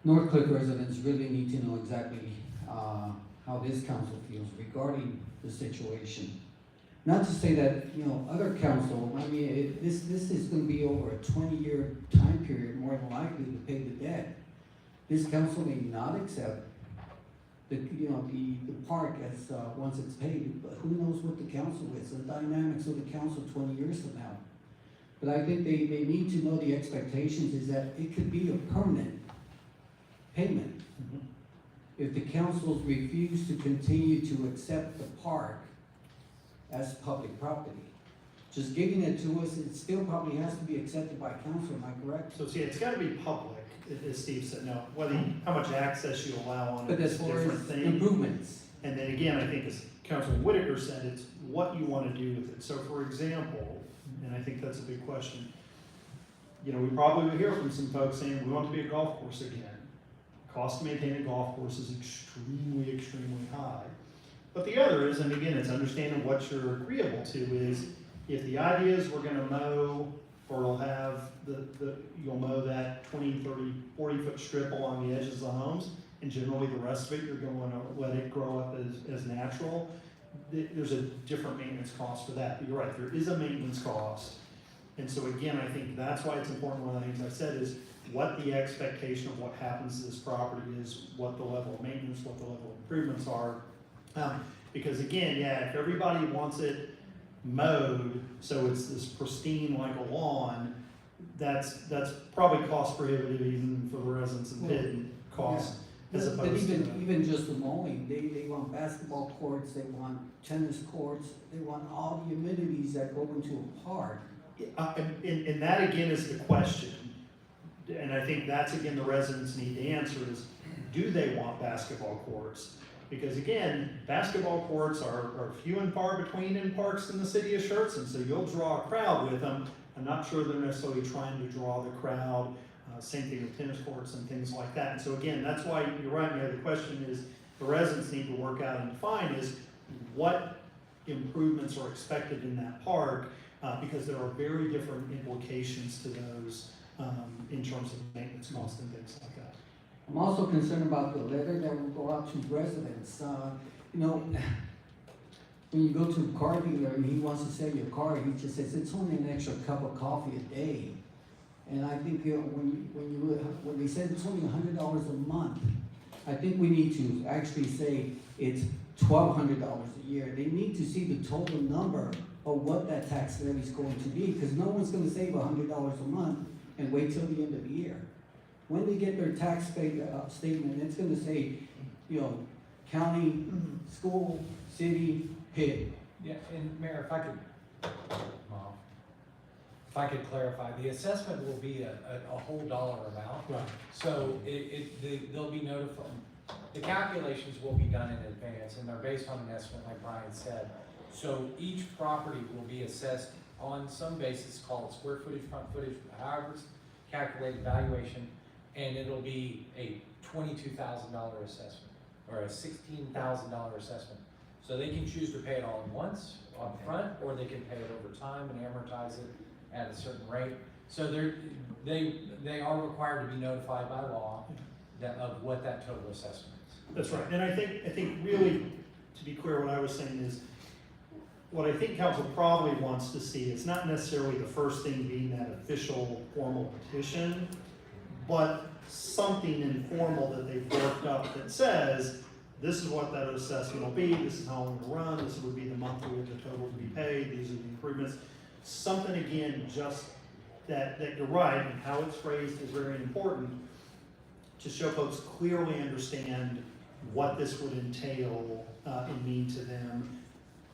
North Cliff residents really need to know exactly, how this council feels regarding the situation. Not to say that, you know, other council, I mean, this is gonna be over a 20-year time period, more than likely, to pay the debt. This council may not accept the, you know, the park as, once it's paid, but who knows what the council is, the dynamics of the council 20 years from now. But I think they need to know the expectations is that it could be a permanent payment. If the councils refuse to continue to accept the park as public property. Just giving it to us, it still probably has to be accepted by council, am I correct? So see, it's gotta be public, as Steve said, no, how much access you allow on it But as is a far different as thing. improvements, And then again, I think as Councilman Whitaker said, it's what you wanna do with it. So for example, and I think that's a big question, you know, we probably will hear from some folks saying, we want it to be a golf course again. Cost to maintain a golf course is extremely, extremely high. But the other is, and again, it's understanding what you're agreeable to, is if the idea is we're gonna mow, or you'll have you'll mow that 20, 30, 40-foot strip along the edges of the homes, and generally the rest of it, you're going to let it grow up as natural, there's a different maintenance cost for that. But you're right, there is a maintenance cost. And so again, I think that's why it's important, one of the things I said is what the expectation of what happens to this property is, what the level of maintenance, what the level of improvements are. Because again, yeah, if everybody wants it mowed, so it's this pristine like a lawn, that's probably cost prohibitive even for the residents of Pitt and cost as but opposed to. even just the mowing, they want basketball courts, they want tennis courts, they want all the amenities that go into a park. And that again is the question, and I think that's again the residents need to answer is, do they want basketball courts? Because again, basketball courts are few and far between in parks in the city of Schertz, and so you'll draw a crowd with them. I'm not sure they're necessarily trying to draw the crowd. Same thing with tennis courts and things like that. And so again, that's why you're right, Mayor, the question is, the residents need to work out and define is what improvements are expected in that park, because there are very different implications to those in terms of maintenance costs and things like that. I'm also concerned about the letter that will go out to residents. You know, when you go to a car dealer and he wants to sell your car, he just says, it's only an extra cup of coffee a day. And I think, you know, when they said it's only $100 a month, I think we need to actually say it's $1,200 a year. They need to see the total number of what that tax levy is going to be, because no one's gonna save $100 a month and wait till the end of the year. When they get their tax statement, it's gonna say, you know, county, school, city, Pitt. Yeah, and Mayor, if I could clarify, the assessment will be a whole dollar amount. Right. So they'll be notified, the calculations will be done in advance, and they're based on an estimate, like Brian said. So each property will be assessed on some basis, called square footage, front footage, however it's calculated valuation, and it'll be a $22,000 assessment, or a $16,000 assessment. So they can choose to pay it all at once, up front, or they can pay it over time and amortize it at a certain rate. So they are required to be notified by law of what that total assessment is. That's right, and I think really, to be clear, what I was saying is, what I think council probably wants to see, it's not necessarily the first thing being that official formal petition, but something informal that they've worked up that says, this is what that assessment will be, this is how long it'll run, this would be the monthly of the total to be paid, these are the improvements. Something again, just that you're right, and how it's phrased is very important, to show folks clearly understand what this would entail and mean to them,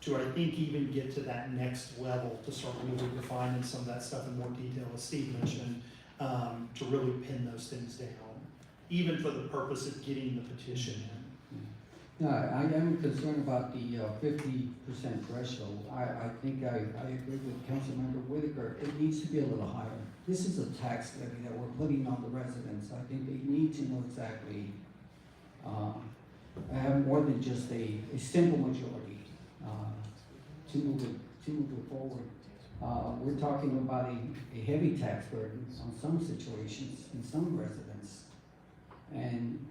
to, I think, even get to that next level, to start really defining some of that stuff in more detail, as Steve mentioned, to really pin those things down, even for the purpose of getting the petition in. No, I am concerned about the 50% threshold. I think I agree with Councilmember Whitaker. It needs to be a little higher. This is a tax levy that we're putting on the residents. I think they need to know exactly, have more than just a simple majority to move it forward. We're talking about a heavy tax burden on some situations in some residents. And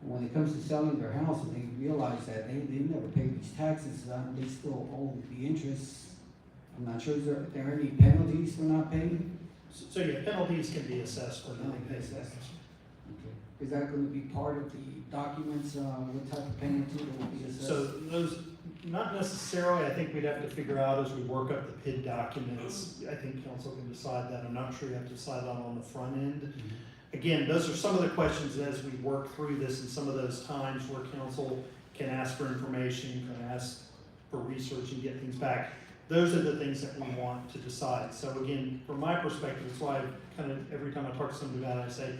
when it comes to selling their house and they realize that they never paid these taxes, they still owe the interest. I'm not sure, is there any penalties for not paying? So yeah, penalties can be assessed for not paying taxes. Okay. Is that gonna be part of the documents, what type of penalty that will be assessed? So those, not necessarily, I think we'd have to figure out as we work up the PID documents. I think council can decide that. I'm not sure you have to decide on the front end. Mhm. Again, those are some of the questions as we work through this, and some of those times where council can ask for information, can ask for research and get things back. Those are the things that we want to decide. So again, from my perspective, it's why I kind of, every time I talk to somebody about it, I say,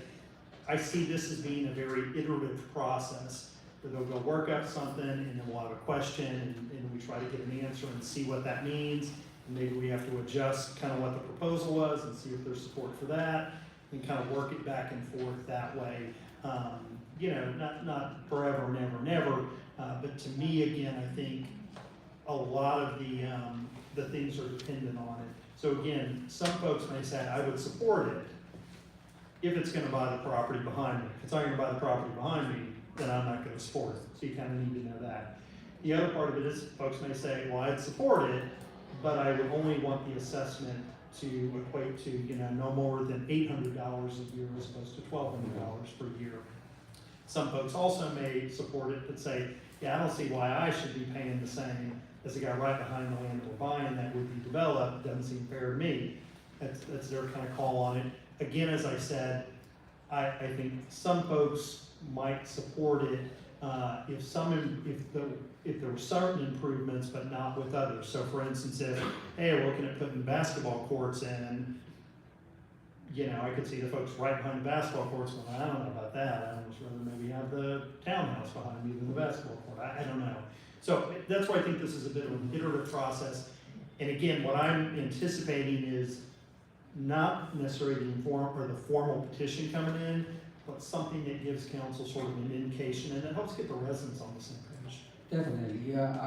I see this as being a very iterative process, where they'll go work up something, and then we'll have a question, and we try to get an answer and see what that means. And maybe we have to adjust kind of what the proposal was and see if there's support for that, and kind of work it back and forth that way. You know, not forever, never, but to me, again, I think a lot of the things are dependent on it. So again, some folks may say, I would support it if it's gonna buy the property behind me. If it's not gonna buy the property behind me, then I'm not gonna support it. So you kind of need to know that. The other part of it is, folks may say, well, I'd support it, but I would only want the assessment to equate to, you know, no more than $800 a year as opposed to $1,200 per year. Some folks also may support it, but say, yeah, I don't see why I should be paying the same as the guy right behind the land we're buying that would be developed. Doesn't seem fair to me. That's their kind of call on it. Again, as I said, I think some folks might support it if there were certain improvements, but not with others. So for instance, if, hey, we're looking at putting basketball courts in, you know, I could see the folks right behind the basketball courts going, I don't know about that. I almost rather maybe have the townhouse behind me than the basketball court. I don't know. So that's why I think this is a bit of an iterative process. And again, what I'm anticipating is not necessarily the formal petition coming in, but something that gives council sort of an indication, and it helps get the residents on the same page. Definitely, yeah,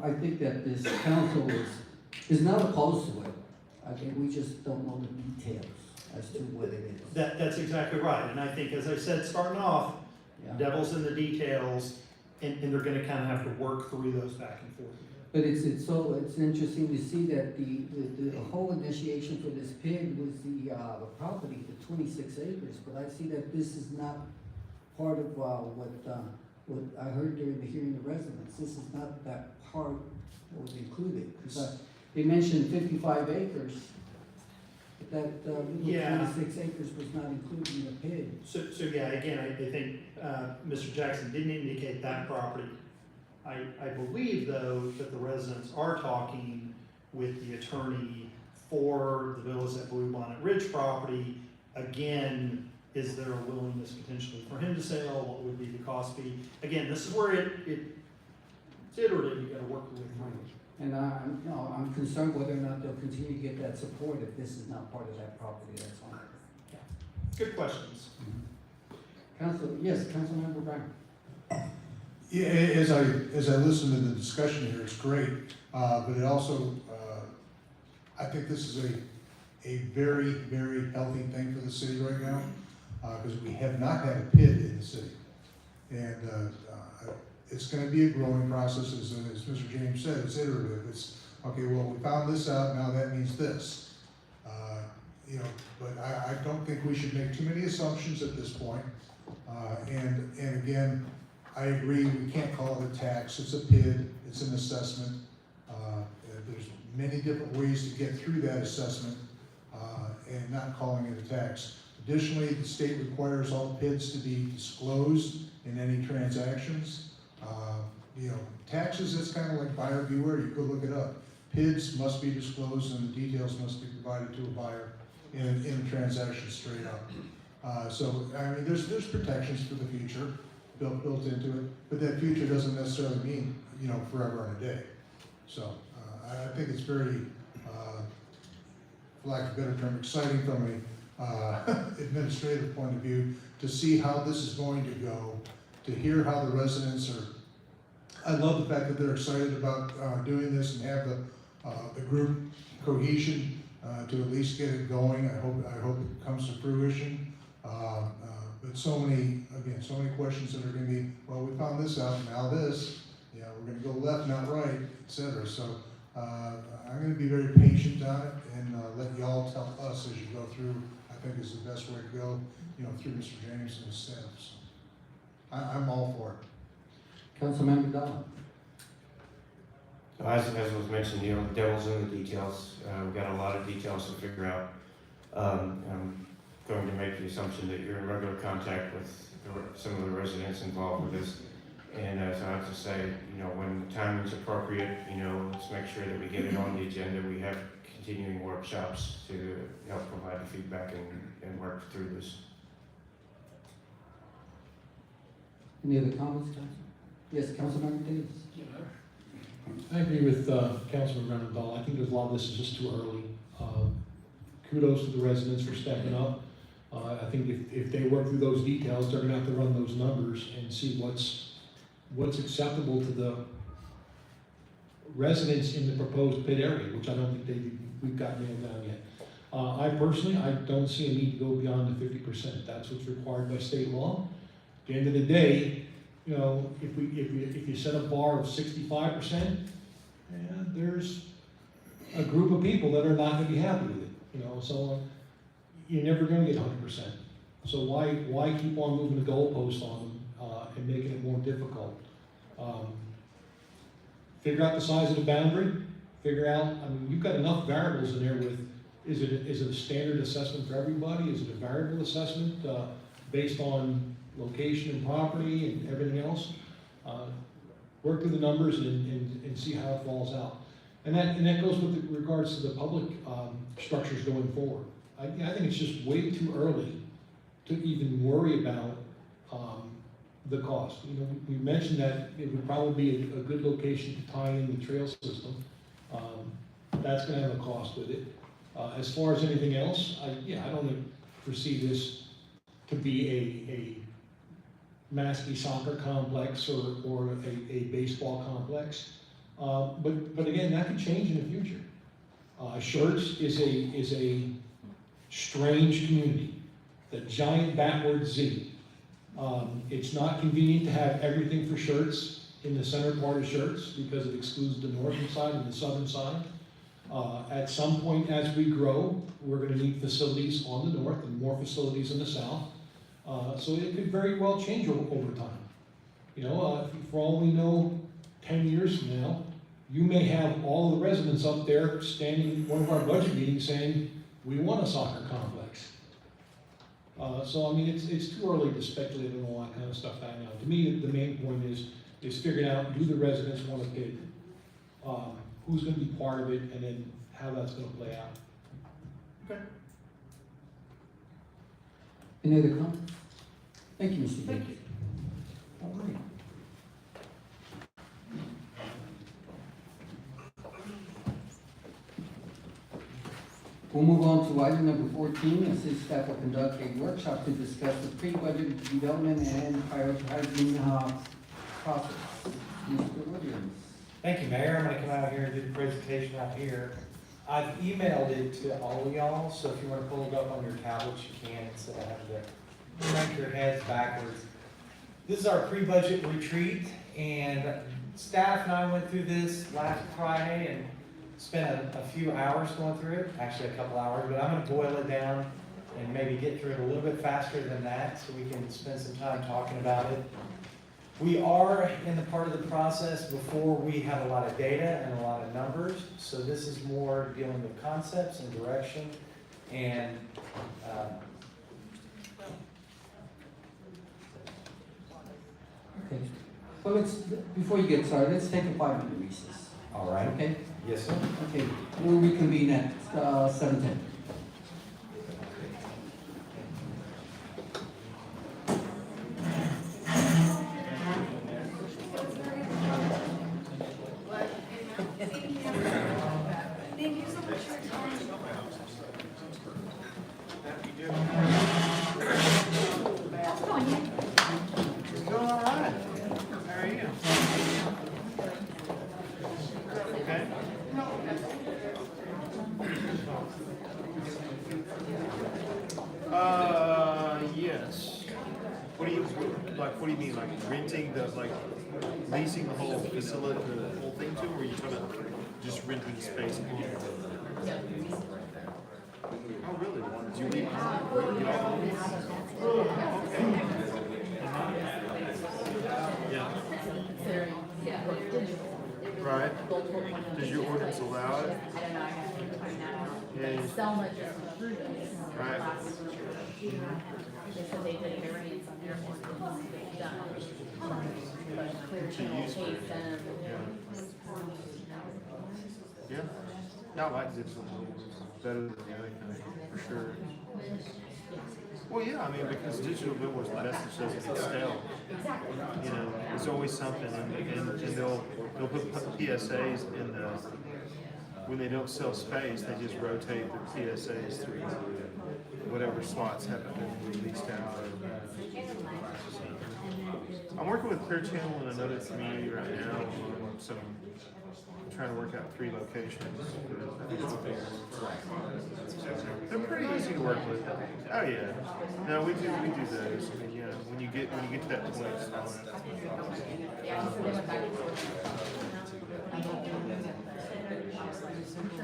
I think that this council is not opposed to it. I think we just don't know the details as to what it is. That's exactly right, and I think, as I said, starting off, Yeah. devil's in the details, and they're gonna kind of have to work through those back and forth. But it's interesting to see that the whole initiation for this PID was the property, the 26 acres, but I see that this is not part of what I heard during the hearing of residents. This is not that part that was included, because they mentioned 55 acres, but that little Yeah. 26 acres was not included in the PID. So yeah, again, I think Mr. Jackson didn't indicate that property. I believe, though, that the residents are talking with the attorney for the villas at Blue Bonnet Ridge property. Again, is there a willingness potentially for him to sell? What would be the cost be? Again, this is where it's iterative, you gotta work with it. And I'm concerned whether or not they'll continue to get that support if this is not part of that property that's on it. Good questions. Councilmember Brown. Yeah, as I listen to the discussion here, it's great, but it also, I think this is a very, very healthy thing for the city right now, because we have not had a PID in the city. And it's gonna be a growing process, as Mr. James said, it's iterative. It's, okay, well, we found this out, now that means this. You know, but I don't think we should make too many assumptions at this point. And again, I agree, we can't call it a tax, it's a PID, it's an assessment. There's many different ways to get through that assessment. and not calling it a tax. Additionally, the state requires all PIDs to be disclosed in any transactions. Taxes, that's kind of like buyer beware, you go look it up. PIDs must be disclosed and the details must be provided to a buyer in a transaction straight up. There's protections for the future built into it, but that future doesn't necessarily mean, forever and a day. So, I think it's very, for lack of a better term, exciting from a administrative point of view to see how this is going to go, to hear how the residents are. I love the fact that they're excited about doing this and have the group cohesion to at least get it going. I hope it comes to fruition. But so many questions that are going to be, well, we found this out, now this, we're going to go left, not right, etc. So I'm going to be very patient on it and let y'all tell us as you go through. I think is the best way to go, through Mr. James and his staff. So I'm all for it. Councilmember Dowell. As was mentioned, the devil's in the details. We've got a lot of details to figure out. I'm going to make the assumption that you're in regular contact with some of the residents involved with this. And so I have to say, when the timing is appropriate, let's make sure that we get it on the agenda. We have continuing workshops to help provide the feedback and work through this. Any other comments, Council? Yes, Councilmember Davis. I agree with Councilman Randall. I think there's a lot of this is just too early. Kudos to the residents for stepping up. I think if they work through those details, they're gonna have to run those numbers and see what's acceptable to the residents in the proposed PID area, which I don't think we've got nailed down yet. I personally don't see a need to go beyond the 50%. That's what's required by state law. At the end of the day, if you set a bar of 65%, there's a group of people that are not going to be happy with it. So you're never going to get 100%. So why keep on moving the goalpost on them and making it more difficult? Figure out the size of the boundary. Figure out. You've got enough variables in there. Is it a standard assessment for everybody? Is it a variable assessment based on location and property and everything else? Work through the numbers and see how it falls out. And that goes with regards to the public structures going forward. I think it's just way too early to even worry about the cost. We mentioned that it would probably be a good location to tie in the trail system. That's going to have a cost with it. As far as anything else, I don't foresee this to be a Maskey soccer complex or a baseball complex. But again, that could change in the future. Schertz is a strange community, the giant backward Z. It's not convenient to have everything for Schertz in the center part of Schertz because it excludes the northern side and the southern side. At some point as we grow, we're going to need facilities on the north and more facilities in the south. So it could very well change over time. For all we know, 10 years from now, you may have all the residents up there standing in one of our budget meetings saying, we want a soccer complex. It's too early to speculate on all that kind of stuff right now. To me, the main point is figuring out, do the residents want to bid? Who's going to be part of it, and then how that's going to play out. Okay. Any other comments? Thank you, Mr. Davis. All right. We'll move on to item number 14. The city staff will conduct a workshop to discuss the pre-budget development and prioritizing process. Mr. Williams. Thank you, Mayor. I'm going to come out here and do the presentation out here. I've emailed it to all of y'all, so if you want to pull it up on your tablets, you can instead of having to crank your heads backwards. This is our pre-budget retreat, and staff and I went through this last Friday and spent a few hours going through it, actually a couple hours, but I'm going to boil it down and maybe get through it a little bit faster than that so we can spend some time talking about it. We are in the part of the process before we have a lot of data and a lot of numbers, so this is more dealing with concepts and direction. And, Okay, so before you get started, let's take a 5-minute recess, all right. okay? Yes, sir. Okay, we'll reconvene at 7:10. Yes. What do you mean, like renting leasing the whole facility, the whole thing to, or are you talking about just renting the space? Oh, really? Do you leave? Yeah. Right. Does your ordinance allow it? Yeah. Selma just approved this Right. last year. They said they did a variance on their ordinance, they've done. But Clear Channel pays them. Yeah. Yeah, I like digital better than the other kind, for sure. Well, yeah, I mean, because digital billboards, the message doesn't get stale. You know, there's always something, and they'll put PSAs in the, when they don't sell space, they just rotate the PSAs through whatever slots haven't been released out. I'm working with Clear Channel in another community right now on some, trying to work out 3 locations. They're pretty easy to work with. Oh yeah. No, we do those. I mean, yeah, when you get to that point, it's fine.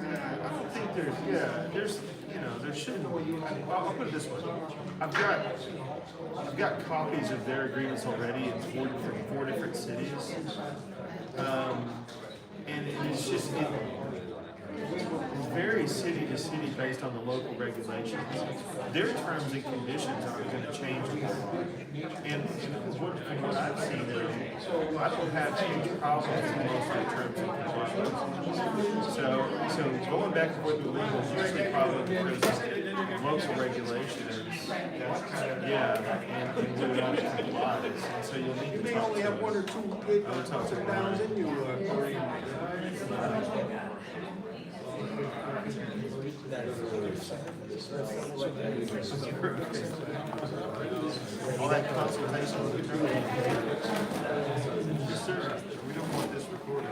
I don't think there's there shouldn't be. I'll put it this way. I've got copies of their agreements already in 4 different cities. And it's just, it varies city to city based on the local regulations. Their terms and conditions aren't going to change a whole lot. And from what I've seen, I don't have huge problems with most of the terms and conditions. So going back to what the legal is usually probably because local regulations, and what it actually applies. And so you'll need to You may talk only to have 1 or 2 good downs in you, Corey. all that consultation with the attorney. Yes, sir. We don't want this recorded.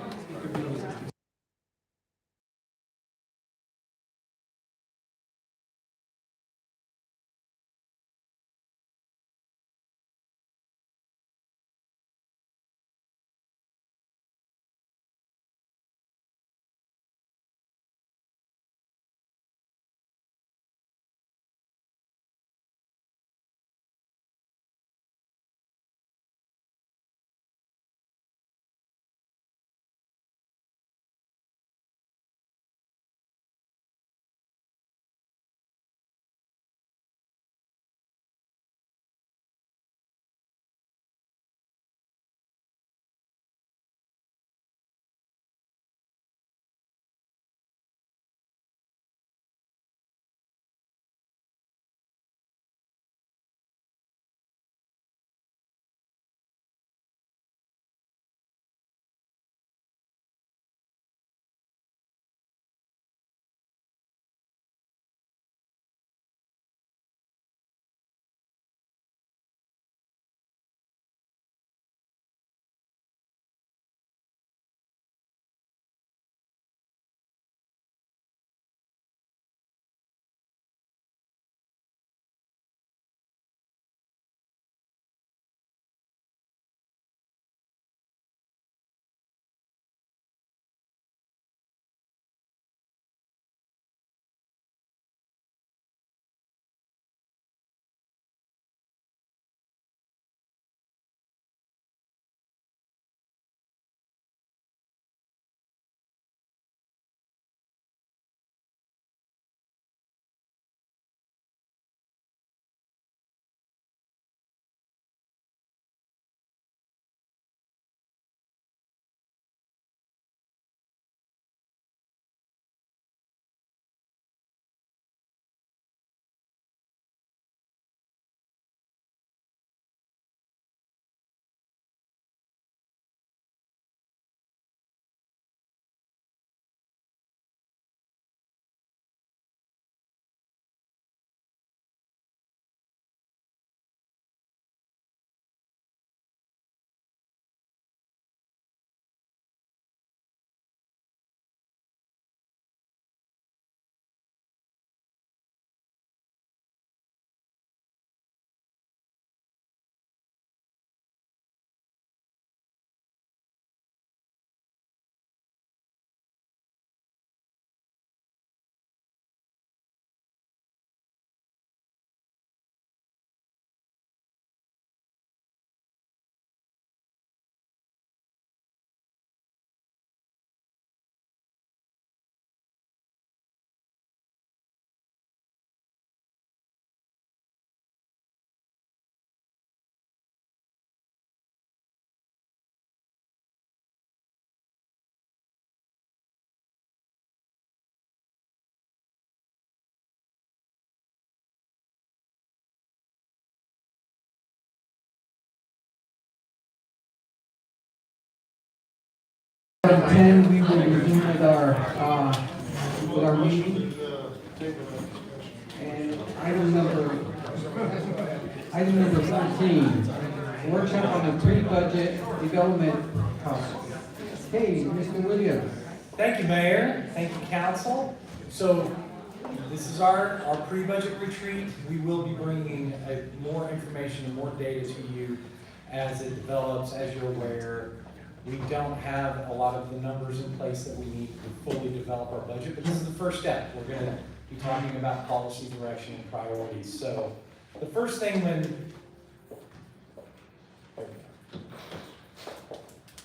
item 10, we will resume with our meeting. And item number 13, workshop on the pre-budget development process. Hey, Mr. Williams. Thank you, Mayor. Thank you, Council. So this is our pre-budget retreat. We will be bringing more information and more data to you as it develops. As you're aware, we don't have a lot of the numbers in place that we need to fully develop our budget, but this is the first step. We're going to be talking about policy direction and priorities. So the first thing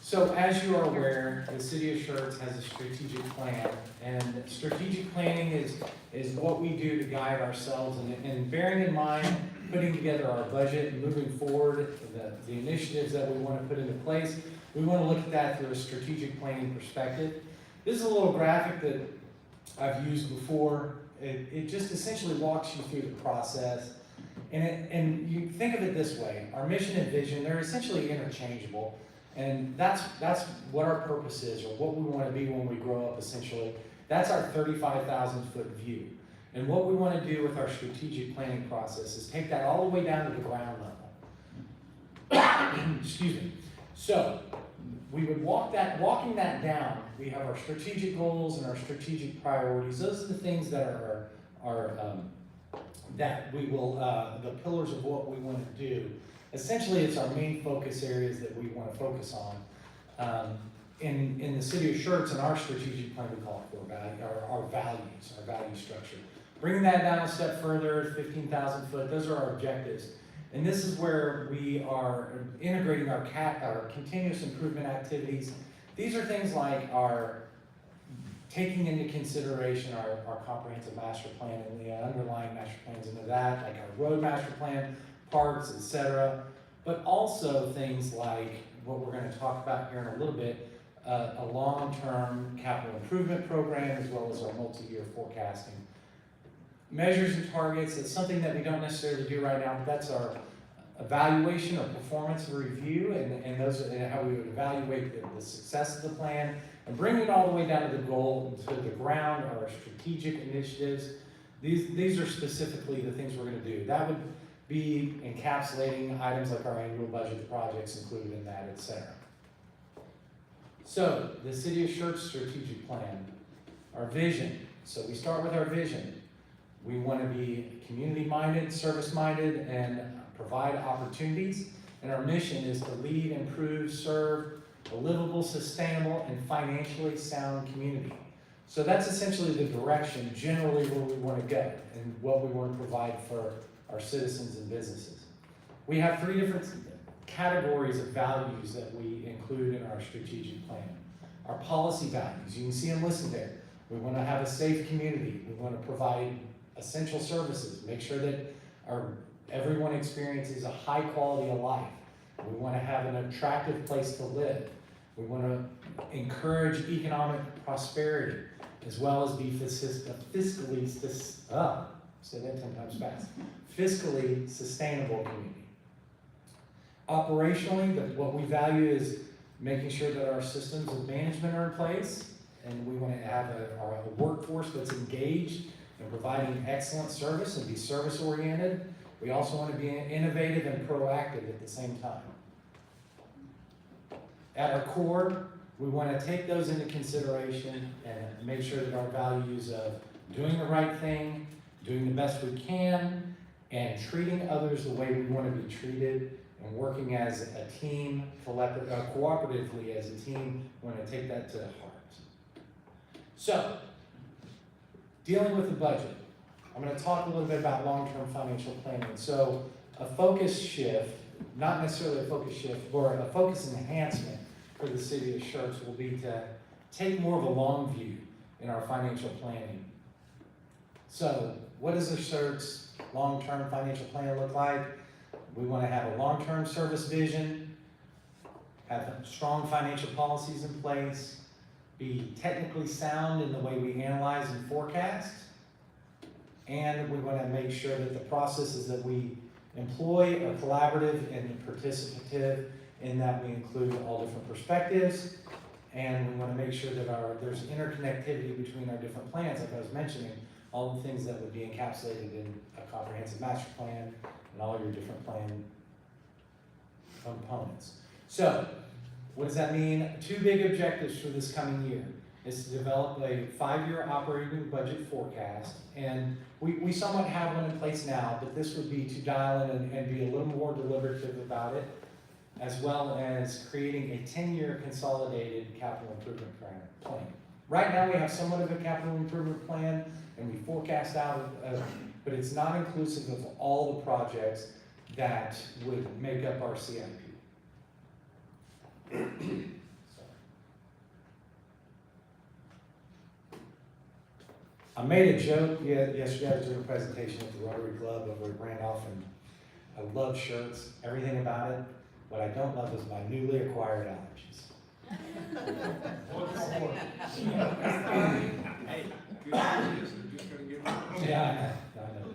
So as you are aware, the city of Schertz has a strategic plan, and strategic planning is what we do to guide ourselves, and bearing in mind, putting together our budget and moving forward, the initiatives that we want to put into place, we want to look at that through a strategic planning perspective. This is a little graphic that I've used before. It just essentially walks you through the process, and you think of it this way, our mission and vision, they're essentially interchangeable. And that's what our purpose is, or what we want to be when we grow up, essentially. That's our 35,000-foot view. And what we want to do with our strategic planning process is take that all the way down to the ground level. Excuse me. So we would walking that down, we have our strategic goals and our strategic priorities. Those are the things that are that we will, the pillars of what we want to do. Essentially, it's our main focus areas that we want to focus on. In the city of Schertz, in our strategic plan, we call it core value, our values, our value structure. Bringing that down a step further, 15,000 foot, those are our objectives. And this is where we are integrating our continuous improvement activities. These are things like our taking into consideration our comprehensive master plan and the underlying master plans into that, like our road master plan, parks, etc. But also things like what we're going to talk about here in a little bit, a long-term capital improvement program, as well as our multi-year forecasting. Measures and targets, it's something that we don't necessarily do right now, but that's our evaluation or performance review, and those are how we would evaluate the success of the plan, and bring it all the way down to the goal, to the ground, our strategic initiatives. These are specifically the things we're going to do. That would be encapsulating items like our annual budget, the projects included in that, etc. So, the City of Schertz strategic plan, our vision. So we start with our vision. We want to be community-minded, service-minded, and provide opportunities. And our mission is to lead, improve, serve a livable, sustainable, and financially sound community. So that's essentially the direction, generally where we want to go and what we want to provide for our citizens and businesses. We have 3 different categories of values that we include in our strategic plan. Our policy values, you can see them listed there. We want to have a safe community. We want to provide essential services, make sure that everyone experiences a high quality of life. We want to have an attractive place to live. We want to encourage economic prosperity, as well as be fiscally, say that 10 times fast, fiscally sustainable community. Operationally, what we value is making sure that our systems of management are in place, and we want to have a workforce that's engaged in providing excellent service and be service-oriented. We also want to be innovative and proactive at the same time. At our core, we want to take those into consideration and make sure that our values of doing the right thing, doing the best we can, and treating others the way we want to be treated, and working as a team, cooperatively as a team, we want to take that to heart. So, dealing with the budget, I'm going to talk a little bit about long-term financial planning. So, a focus shift, not necessarily a focus shift, or a focus enhancement for the city of Schertz will be to take more of a long view in our financial planning. So, what does the Schertz long-term financial plan look like? We want to have a long-term service vision, have strong financial policies in place, be technically sound in the way we analyze and forecast, and we want to make sure that the processes that we employ are collaborative and participative, in that we include all different perspectives And we wanna make sure that there's interconnectivity between our different plans, like I was mentioning, all the things that would be encapsulated in a comprehensive master plan and all your different plan components. So, what does that mean? Two big objectives for this coming year is to develop a 5-year operating budget forecast. And we somewhat have one in place now, but this would be to dial in and be a little more deliberative about it, as well as creating a 10-year consolidated capital improvement plan. Right now, we have somewhat of a capital improvement plan, and we forecast out, but it's not inclusive of all the projects that would make up our CIP. I made a joke yesterday. I was doing a presentation at the Rotary Club over at Randolph, and I love Schertz, everything about it. What I don't love is my newly acquired allergies. Yeah, I know.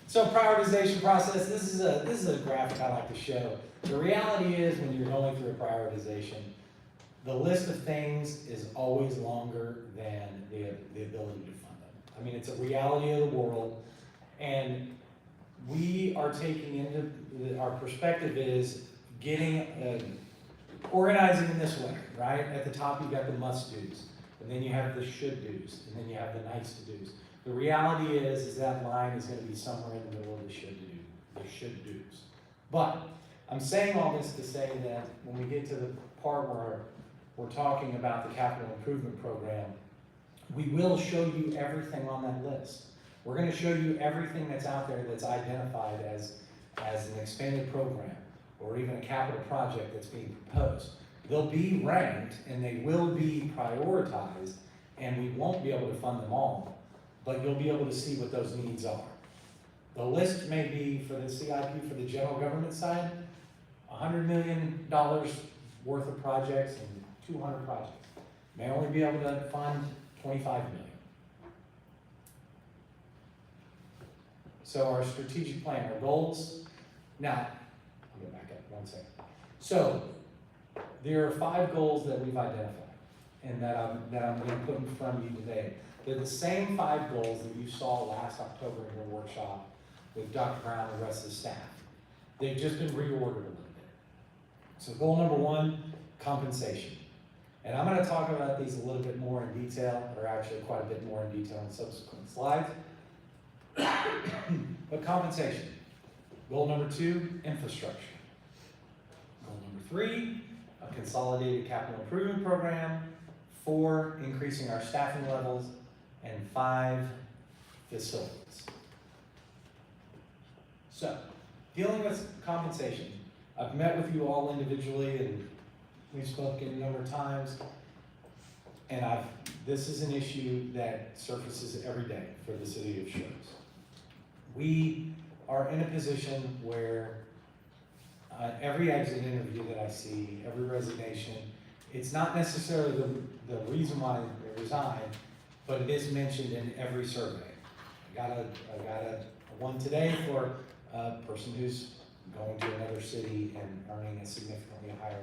So prioritization process, this is a graphic I like to show. The reality is when you're going through a prioritization, the list of things is always longer than the ability to fund them. I mean, it's a reality of the world, and we are taking into, our perspective is getting, organizing in this way, right? At the top you got the must-dos, and then you have the should-dos, and then you have the nice-to-dos. The reality is that line is going to be somewhere in the middle of the should-dos. But I'm saying all this to say that when we get to the part where we're talking about the capital improvement program, we will show you everything on that list. We're going to show you everything that's out there that's identified as an expanded program or even a capital project that's being proposed. They'll be ranked and they will be prioritized, and we won't be able to fund them all, but you'll be able to see what those needs are. The list may be for the CIP for the general government side, $100 million worth of projects and 200 projects. May only be able to fund 25 million. So our strategic plan, our goals. Now, I'll go back up one second. So there are 5 goals that we've identified and that I'm going to put in front of you today. They're the same 5 goals that you saw last October in your workshop with Dr. Brown and the rest of the staff. They've just been reordered a little bit. So goal number 1, compensation. And I'm going to talk about these a little bit more in detail, or actually quite a bit more in detail in subsequent slides. But compensation. Goal number 2, infrastructure. Goal number 3, a consolidated capital improvement program. 4, increasing our staffing levels. And 5, facilities. So, dealing with compensation. I've met with you all individually and we've spoken a number of times, and this is an issue that surfaces every day for the city of Schertz. We are in a position where every exit interview that I see, every resignation, it's not necessarily the reason why they resign, but it is mentioned in every survey. I got a one today for a person who's going to another city and earning a significantly higher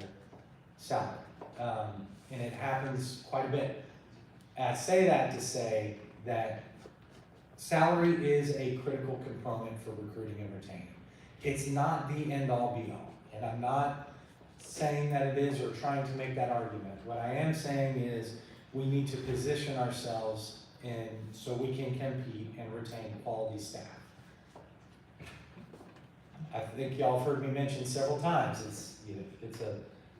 salary. And it happens quite a bit. I say that to say that salary is a critical component for recruiting and retaining. It's not the end-all be-all. And I'm not saying that it is or trying to make that argument. What I am saying is we need to position ourselves so we can compete and retain quality staff. I think y'all have heard me mention several times, it's a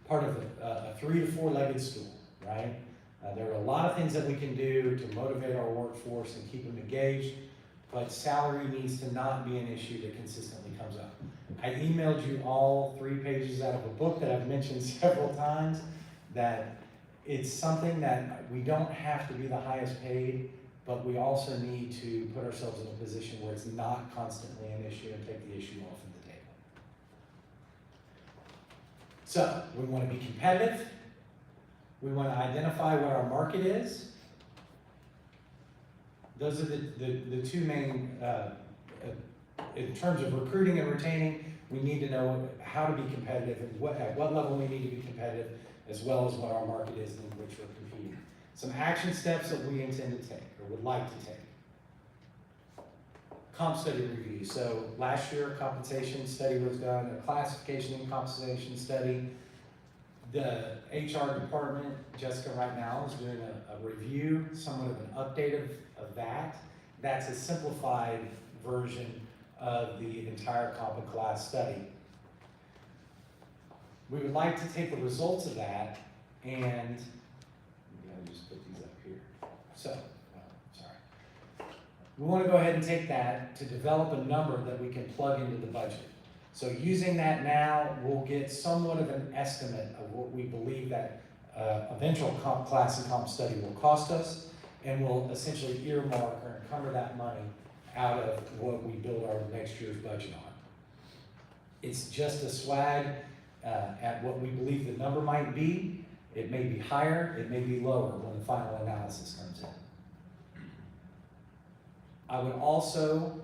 part of a 3 to 4 legged stool, right? There are a lot of things that we can do to motivate our workforce and keep them engaged, but salary needs to not be an issue that consistently comes up. I emailed you all 3 pages out of a book that I've mentioned several times, that it's something that we don't have to be the highest paid, but we also need to put ourselves in a position where it's not constantly an issue and take the issue off of the table. So, we want to be competitive. We want to identify what our market is. Those are the 2 main, in terms of recruiting and retaining, We need to know how to be competitive and at what level we need to be competitive, as well as what our market is in which we're competing. Some action steps that we intend to take or would like to take. Comp study review. So last year, a compensation study was done, a classification and compensation study. The HR department, Jessica right now, is doing a review, somewhat of an update of that. That's a simplified version of the entire comp and class study. We would like to take the results of that and, just put these up here. So, sorry. We want to go ahead and take that to develop a number that we can plug into the budget. So using that now, we'll get somewhat of an estimate of what we believe that eventual class and comp study will cost us, and we'll essentially earmark or encumber that money out of what we build our next year's budget on. It's just a swag at what we believe the number might be. It may be higher, it may be lower when the final analysis comes in. I would also,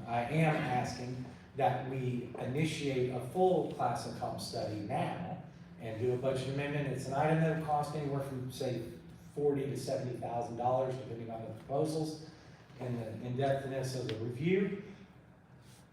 I am asking that we initiate a full class and comp study now and do a budget amendment. It's an item that will cost anywhere from, say, $40,000 to $70,000, depending on the proposals and the in-depthness of the review.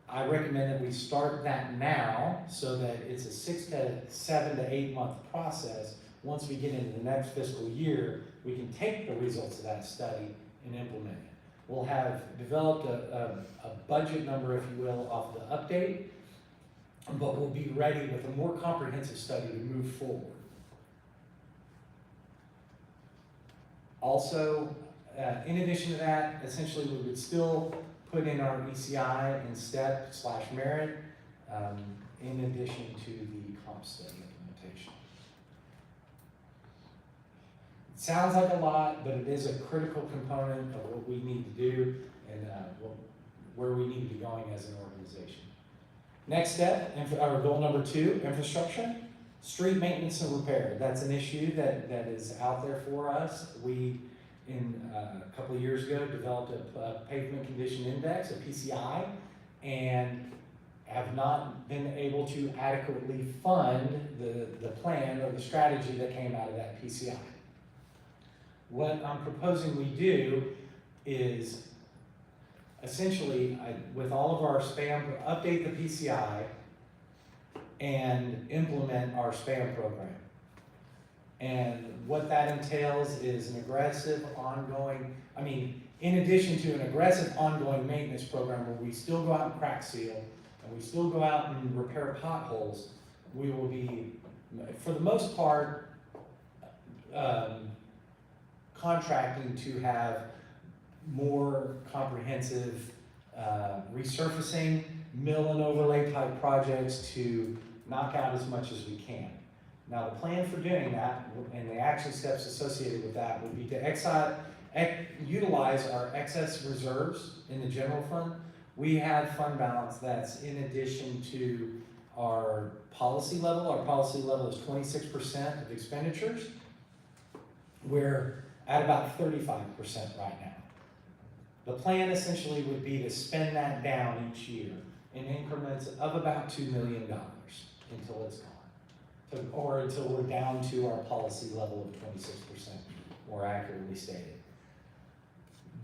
I recommend that we start that now so that it's a 6 to 7 to 8 month process. Once we get into the next fiscal year, we can take the results of that study and implement it. We'll have developed a budget number, if you will, off the update, but we'll be ready with a more comprehensive study to move forward. Also, in addition to that, essentially we would still put in our ECI and STEP/merit in addition to the comp study implementation. It sounds like a lot, but it is a critical component of what we need to do and where we need to be going as an organization. Next step, or goal number 2, infrastructure. Street maintenance and repair. That's an issue that is out there for us. We, a couple of years ago, developed a pavement condition index, a PCI, and have not been able to adequately fund the plan or the strategy that came out of that PCI. What I'm proposing we do is essentially, with all of our spam, update the PCI and implement our spam program. And what that entails is an aggressive ongoing, in addition to an aggressive ongoing maintenance program where we still go out and crack seal and we still go out and repair potholes, we will be, for the most part, contracting to have more comprehensive resurfacing, mill and overlay type projects to knock out as much as we can. Now the plan for doing that and the action steps associated with that would be to utilize our excess reserves in the general fund. We have fund balance that's in addition to our policy level. Our policy level is 26% of expenditures. We're at about 35% right now. The plan essentially would be to spend that down each year in increments of about $2 million until it's gone, or until we're down to our policy level of 26%, more accurately stated.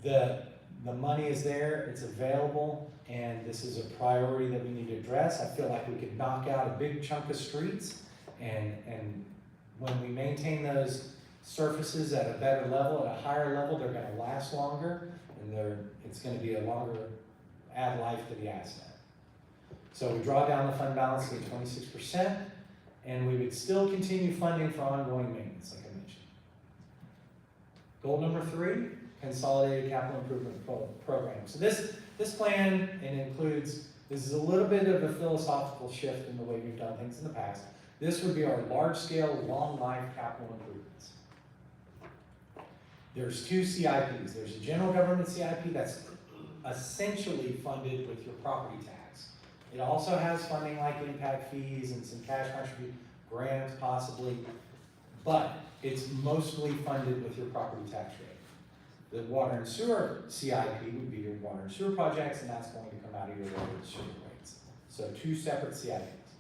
The money is there, it's available, and this is a priority that we need to address. I feel like we could knock out a big chunk of streets, and when we maintain those surfaces at a better level, at a higher level, they're gonna last longer, and it's gonna be a longer add life to the asset. So we draw down the fund balance to 26%, and we would still continue funding for ongoing maintenance, like I mentioned. Goal number 3, consolidated capital improvement program. So this plan, and includes, this is a little bit of a philosophical shift in the way we've done things in the past. This would be our large-scale, long-life capital improvements. There's 2 CIPs. There's a general government CIP that's essentially funded with your property tax. It also has funding like impact fees and some cash contribution grants possibly, but it's mostly funded with your property tax rate. The water and sewer CIP would be your water and sewer projects, and that's going to come out of your water and sewer rates. So 2 separate CIPs.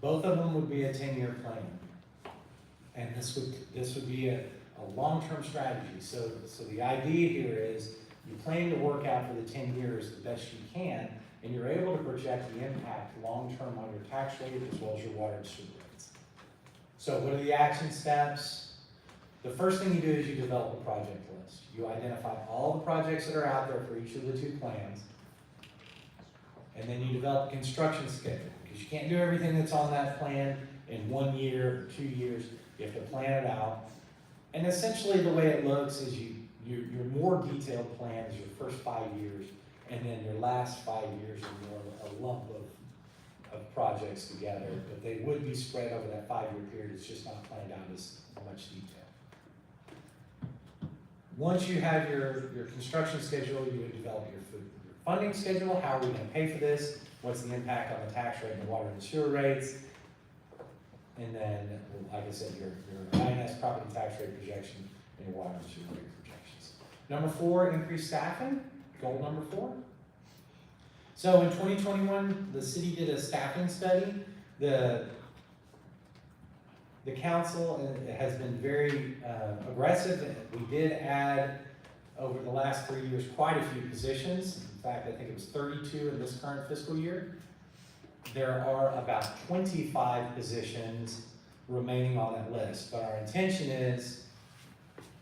Both of them would be a 10-year plan. And this would be a long-term strategy. So the idea here is you plan to work out for the 10 years the best you can, and you're able to project the impact long-term on your tax rate as well as your water and sewer rates. So what are the action steps? The first thing you do is you develop a project list. You identify all the projects that are out there for each of the 2 plans, and then you develop a construction schedule, because you can't do everything that's on that plan in 1 year or 2 years. You have to plan it out. And essentially the way it looks is your more detailed plan is your first 5 years, and then your last 5 years are more of a lump of projects together, but they would be spread over that 5-year period. It's just not planned out as much detail. Once you have your construction schedule, you would develop your funding schedule. How are we going to pay for this? What's the impact on the tax rate and the water and sewer rates? And then, like I said, your INS property tax rate projection and your water and sewer rate projections. Number 4, increase staffing. Goal number 4. So in 2021, the city did a staffing study. The council has been very aggressive. We did add, over the last 3 years, quite a few positions. In fact, I think it was 32 in this current fiscal year. There are about 25 positions remaining on that list, but our intention is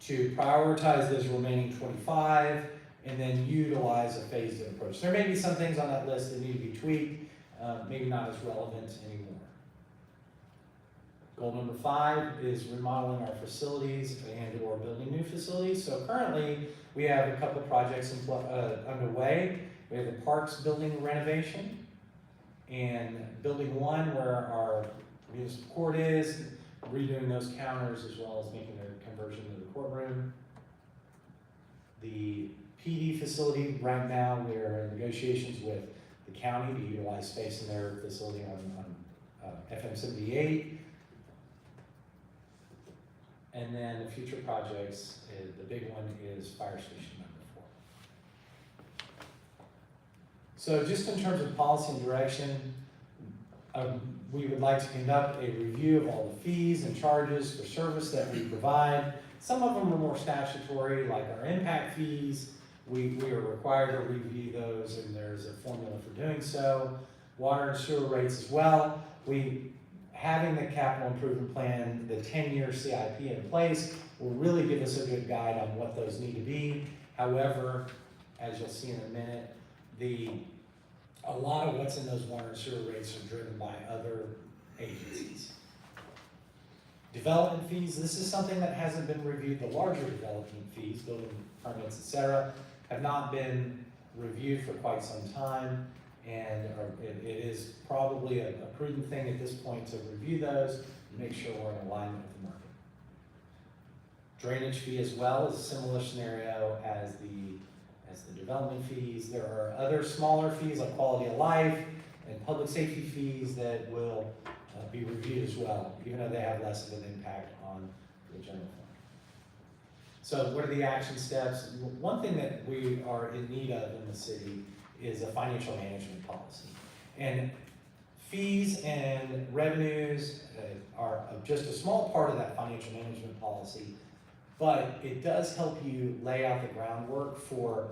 to prioritize those remaining 25 and then utilize a phased approach. There may be some things on that list that need to be tweaked, maybe not as relevant anymore. Goal number 5 is remodeling our facilities and or building new facilities. So currently, we have a couple of projects underway. We have the Parks building renovation and building 1 where our municipal court is, redoing those counters as well as making a conversion to the courtroom. The PD facility, right now we're in negotiations with the county to utilize space in their facility on FM 78. And then the future projects, the big one is fire station number 4. So just in terms of policy and direction, we would like to conduct a review of all the fees and charges for service that we provide. Some of them are more statutory, like our impact fees. We are required to review those, and there's a formula for doing so. Water and sewer rates as well. Having the capital improvement plan, the 10-year CIP in place, will really give us a good guide on what those need to be. However, as you'll see in a minute, a lot of what's in those water and sewer rates are driven by other agencies. Development fees, this is something that hasn't been reviewed. The larger development fees, building permits, etc., have not been reviewed for quite some time. And it is probably a prudent thing at this point to review those and make sure we're in alignment with the market. Drainage fee as well is a similar scenario as the development fees. There are other smaller fees like quality of life and public safety fees that will be reviewed as well, even though they have less of an impact on the general fund. So what are the action steps? One thing that we are in need of in the city is a financial management policy. And fees and revenues are just a small part of that financial management policy, but it does help you lay out the groundwork for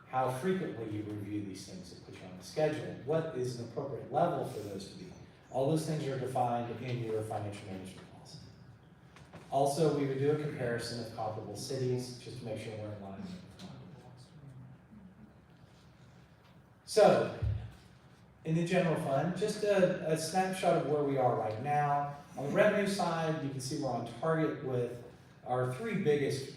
how frequently you review these things and put you on the schedule. What is an appropriate level for those to be? All those things are defined in your financial management policy. Also, we would do a comparison of comparable cities just to make sure we're in line with them. So, in the general fund, just a snapshot of where we are right now. On the revenue side, you can see we're on target with our 3 biggest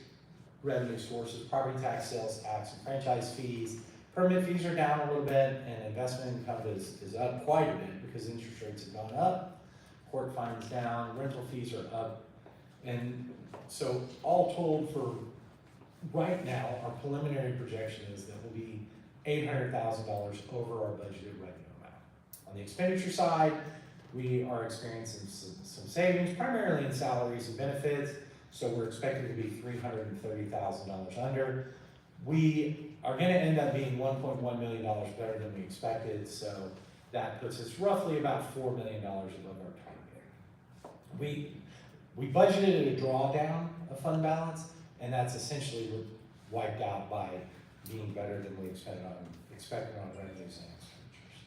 revenue sources: property tax, sales tax, and franchise fees. Permit fees are down a little bit, and investment income is up quite a bit because interest rates have gone up. Court fines down, rental fees are up. And so all told, for right now, our preliminary projection is that we'll be $800,000 over our budgeted revenue amount. On the expenditure side, we are experiencing some savings, primarily in salaries and benefits, so we're expecting to be $330,000 under. We are gonna end up being $1.1 million better than we expected, so that puts us roughly about $4 million above our target. We budgeted a drawdown of fund balance, and that's essentially wiped out by being better than we expected on revenues and expenditures.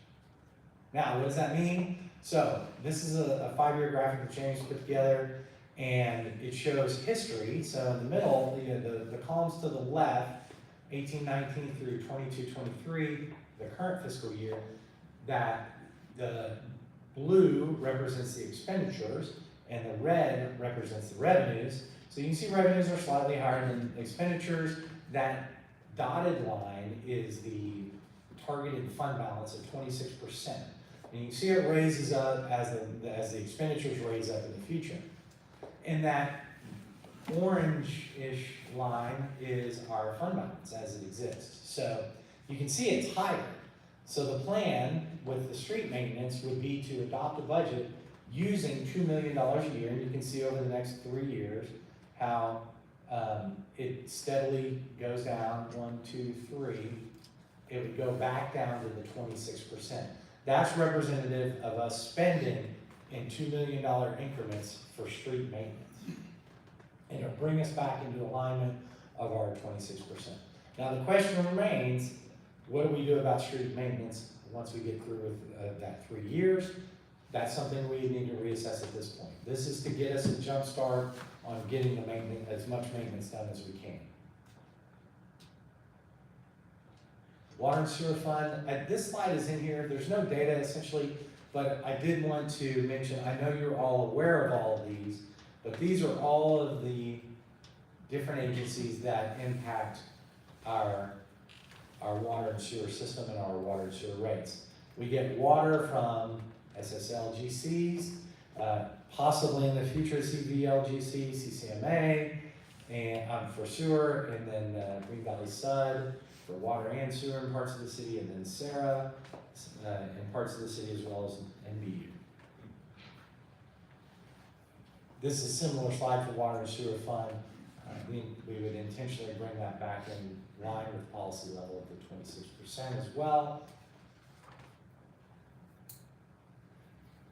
Now, what does that mean? So this is a 5-year graphic that James put together, and it shows history. So in the middle, the columns to the left, 18-19 through 22-23, the current fiscal year, that the blue represents the expenditures, and the red represents the revenues. So you can see revenues are slightly higher than expenditures. That dotted line is the targeted fund balance of 26%. And you can see it raises up as the expenditures raise up in the future. And that orange-ish line is our fund balance as it exists. So you can see it's higher. So the plan with the street maintenance would be to adopt a budget using $2 million a year. And you can see over the next 3 years how it steadily goes down, 1, 2, 3. It would go back down to the 26%. That's representative of us spending in $2 million increments for street maintenance. And it'll bring us back into alignment of our 26%. Now the question remains, what do we do about street maintenance once we get through with that 3 years? That's something we need to reassess at this point. This is to get us a jump start on getting the maintenance, as much maintenance done as we can. Water and sewer fund, this slide is in here, there's no data essentially, but I did want to mention, I know you're all aware of all of these, but these are all of the different agencies that impact our water and sewer system and our water and sewer rates. We get water from SSLGCs, possibly in the future CVLGC, CCMA, and for sewer, and then Green Valley SUD for water and sewer in parts of the city, and then SARA in parts of the city as well as NBU. This is a similar slide for water and sewer fund. We would intentionally bring that back in line with policy level of the 26% as well.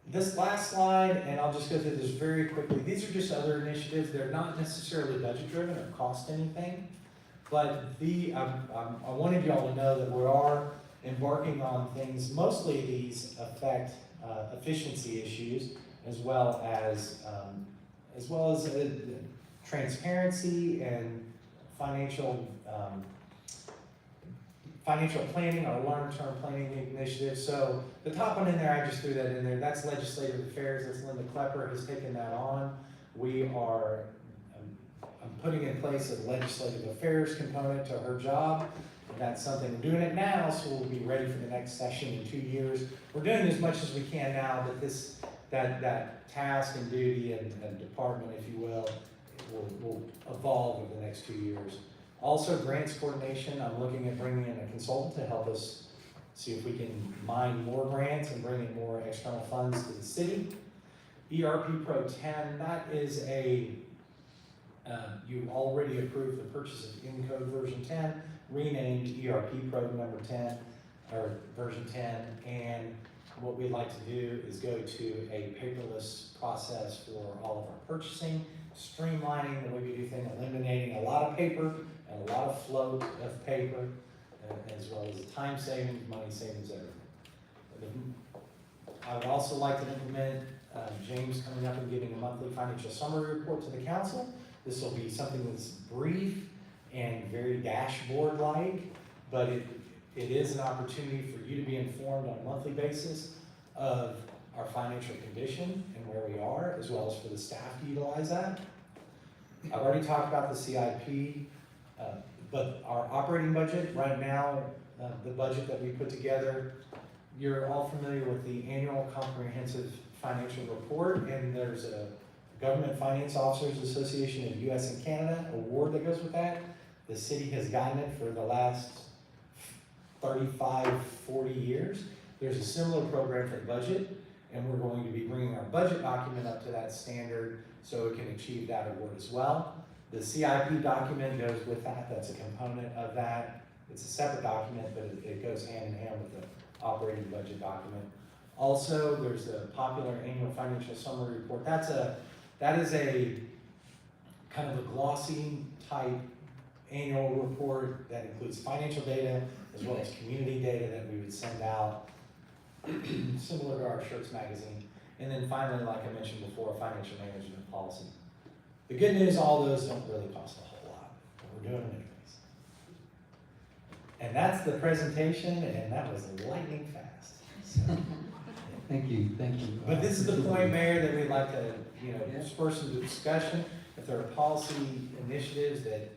This last slide, and I'll just go through this very quickly. These are just other initiatives. They're not necessarily budget driven or cost anything, but I wanted you all to know that we are embarking on things. Mostly these affect efficiency issues as well as transparency and financial planning, our long-term planning initiative. So the top one in there, I just threw that in there. That's legislative affairs. That's Linda Klepper has taken that on. I'm putting in place a legislative affairs component to her job. And that's something, we're doing it now, so we'll be ready for the next session in 2 years. We're doing as much as we can now, but that task and duty and department, if you will evolve over the next 2 years. Also, grants coordination. I'm looking at bringing in a consultant to help us see if we can mine more grants and bring in more external funds to the city. ERP Pro 10, that is you already approved the purchase of Encode version 10, renamed ERP Pro number 10, or version 10, and what we'd like to do is go to a paperless process for all of our purchasing, streamlining the way we do things, eliminating a lot of paper and a lot of float of paper, as well as time savings, money savings, everything. I would also like to implement James coming up and giving a monthly financial summary report to the council. This will be something that's brief and very dashboard-like, but it is an opportunity for you to be informed on a monthly basis of our financial condition and where we are, as well as for the staff to utilize that. I've already talked about the CIP, but our operating budget right now, the budget that we put together, you're all familiar with the annual comprehensive financial report, and there's a Government Finance Officers Association of US and Canada award that goes with that. The city has gotten it for the last 35, 40 years. There's a similar program for the budget, and we're going to be bringing our budget document up to that standard so it can achieve that award as well. The CIP document goes with that, that's a component of that. It's a separate document, but it goes hand in hand with the operating budget document. Also, there's a popular annual financial summary report. That is a kind of a glossy type annual report that includes financial data as well as community data that we would send out, similar to our Schertz magazine. And then finally, like I mentioned before, financial management policy. The good news, all those don't really cost a whole lot, but we're doing them anyways. And that's the presentation, and that was lightning fast. So, Thank you, thank you. but this is the point, Mayor, that we'd like to, spur some discussion. If there are policy initiatives that,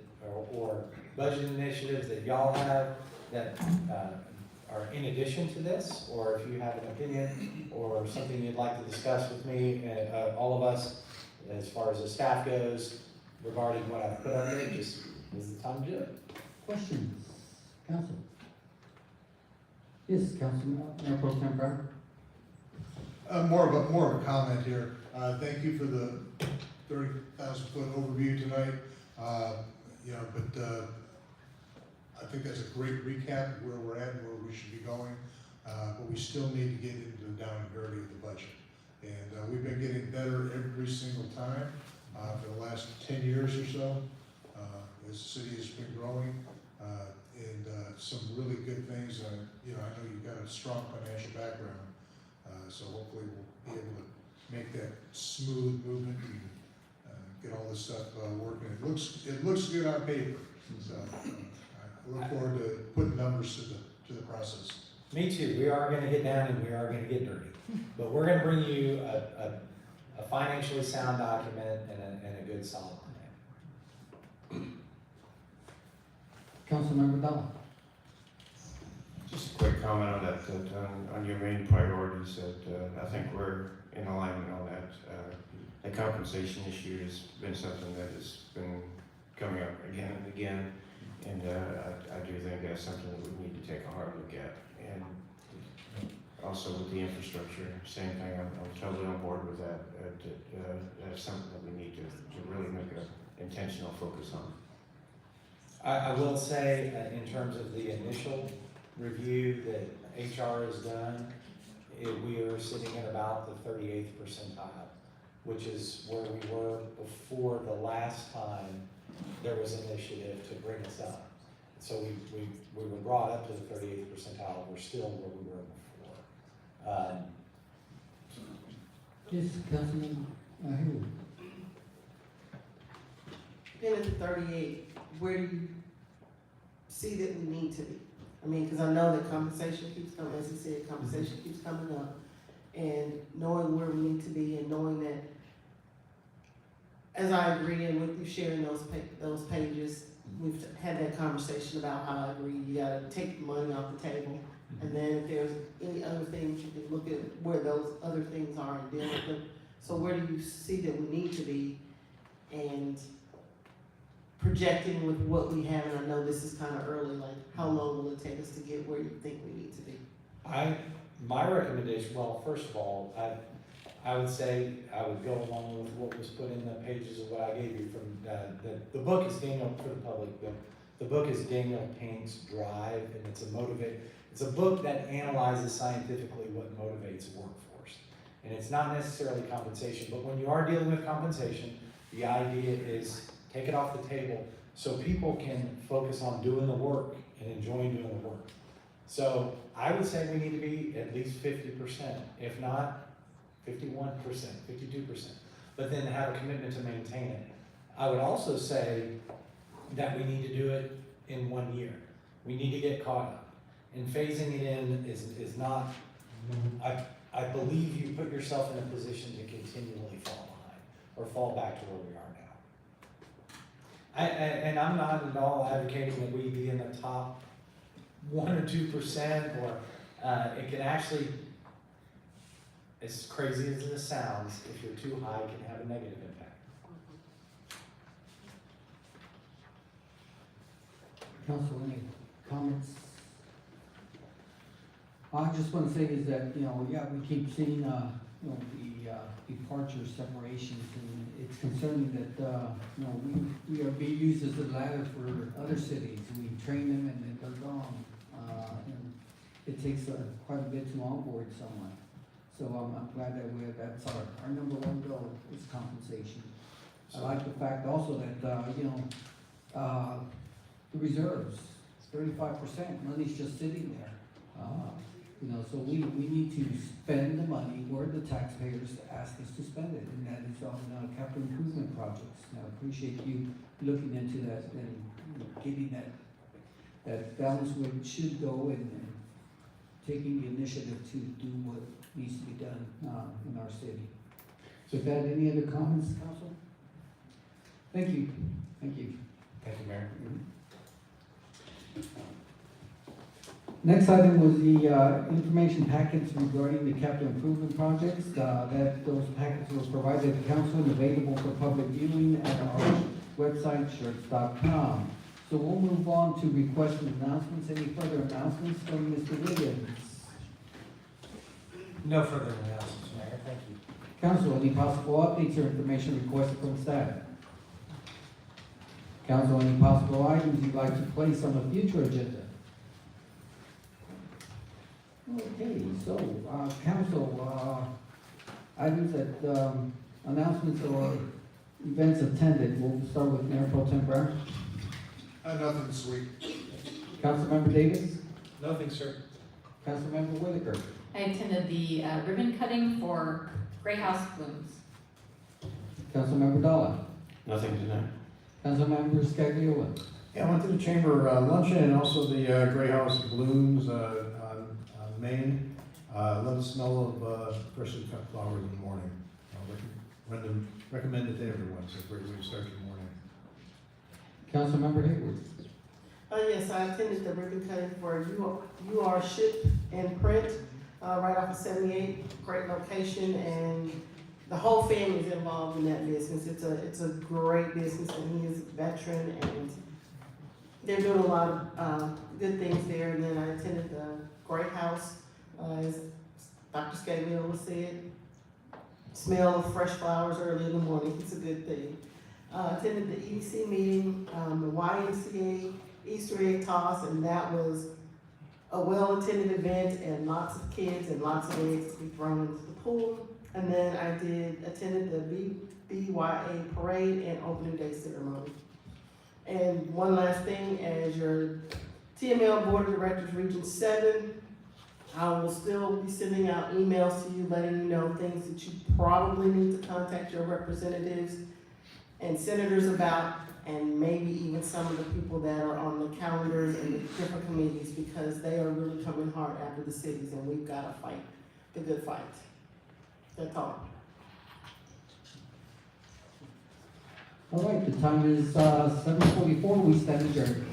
or budget initiatives that y'all have that are in addition to this, or if you have an opinion or something you'd like to discuss with me and all of us, as far as the staff goes, regarding what I've put up there, just this is the time to do it. Questions, council? Yes, Councilman, Mayor Pro Tem Brown? More of a comment here. Thank you for the 30,000-foot overview tonight. I think that's a great recap of where we're at and where we should be going. But we still need to get into the down and dirty of the budget. And we've been getting better every single time for the last 10 years or so. As the city has been growing, and some really good things. I know you've got a strong financial background. So hopefully we'll be able to make that smooth movement and get all this stuff working. It looks good on paper. So I look forward to putting numbers to the process. Me too. We are gonna get down and we are gonna get dirty. But we're gonna bring you a financially sound document and a good solid plan. Councilmember Dalla? Just a quick comment on that, on your main priorities, that I think we're in alignment on that. The compensation issue has been something that has been coming up again and again, and I do think that's something that we need to take a hard look at. And also with the infrastructure, same thing, I'm totally on board with that. That's something that we need to really make an intentional focus on. I will say, in terms of the initial review that HR has done, we are sitting at about the 38th percentile, which is where we were before the last time there was initiative to bring us up. So we were brought up to the 38th percentile. We're still where we were before. Yes, Councilman Hayward? Being at the 38, where do you see that we need to be? I mean, because I know that compensation keeps coming, as he said, compensation keeps coming up. And knowing where we need to be and knowing that, as I agree, and with you sharing those pages, we've had that conversation about how I agree, you gotta take the money off the table. And then if there's any other things, you can look at where those other things are and deal with them. So where do you see that we need to be? And projecting with what we have, and I know this is kind of early, like how long will it take us to get where you think we need to be? My recommendation, well, first of all, I would say I would go along with what was put in the pages of what I gave you from, the book is Daniel, for the public, the book is Daniel Payne's Drive, and it's a book that analyzes scientifically what motivates a workforce. And it's not necessarily compensation, but when you are dealing with compensation, the idea is take it off the table so people can focus on doing the work and enjoying doing the work. So I would say we need to be at least 50%, if not 51%, 52%, but then have a commitment to maintain it. I would also say that we need to do it in 1 year. We need to get caught up. And phasing it in is not, I believe you put yourself in a position to continually fall behind or fall back to where we are now. And I'm not at all advocating that we be in the top 1 or 2%, or it can actually, as crazy as this sounds, if you're too high, it can have a negative impact. Council, any comments? I just want to say is that, we keep seeing, you know, the departure separations, and it's concerning that, you know, we are being used as a ladder for other cities. We train them and then they're gone. And it takes quite a bit to onboard someone. So I'm glad that that's our number one goal is compensation. I like the fact also that, you know, the reserves, 35%, money's just sitting there. You know, so we need to spend the money where the taxpayers ask us to spend it, and that is on capital improvement projects. And I appreciate you looking into that and getting that balance where it should go and taking the initiative to do what needs to be done in our city. With that, any other comments, council? Thank you. Thank you. Thank you, Mayor. Next item was the information packets regarding the capital improvement projects. Those packets were provided to council and available for public viewing at our website, Schertz.com. So we'll move on to requests and announcements. Any further announcements from Mr. Williams? No further announcements, Mayor, thank you. Council, any possible updates or information requested from staff? Council, any possible items you'd like to place on the future agenda? Okay, so, council, items that, announcements or events attended. We'll start with Mayor Pro Tem Brown. Nothing this week. Councilmember Davis. Nothing, sir. Councilmember Whitaker. I attended the ribbon cutting for Gray House Blooms. Councilmember Dalla. Nothing tonight. Councilmember Scagliola. Yeah, I went to the chamber luncheon and also the Gray House Blooms on Main. Love the smell of freshly cut flowers in the morning. Recommend it to everyone. It's a great way to start your morning. Councilmember Hayward. Yes, I attended the ribbon cutting for You Are Ship and Print, right off of 78, great location, and the whole family is involved in that business. It's a great business, and he is a veteran, and they're doing a lot of good things there. And then I attended the Great House, as Dr. Scagliola said, smell of fresh flowers early in the morning. It's a good thing. Attended the EDC meeting, the YMCA Easter egg toss, and that was a well-attended event, and lots of kids and lots of eggs to be thrown into the pool. And then I attended the BYA parade and opening day ceremony. And one last thing, as your TML Board of Directors Region 7, I will still be sending out emails to you, letting you know things that you probably need to contact your representatives and senators about, and maybe even some of the people that are on the calendars and the different committees, because they are really coming hard after the cities, and we've got to fight the good fight. That's all. All right, the time is 7:44. We stand adjourned.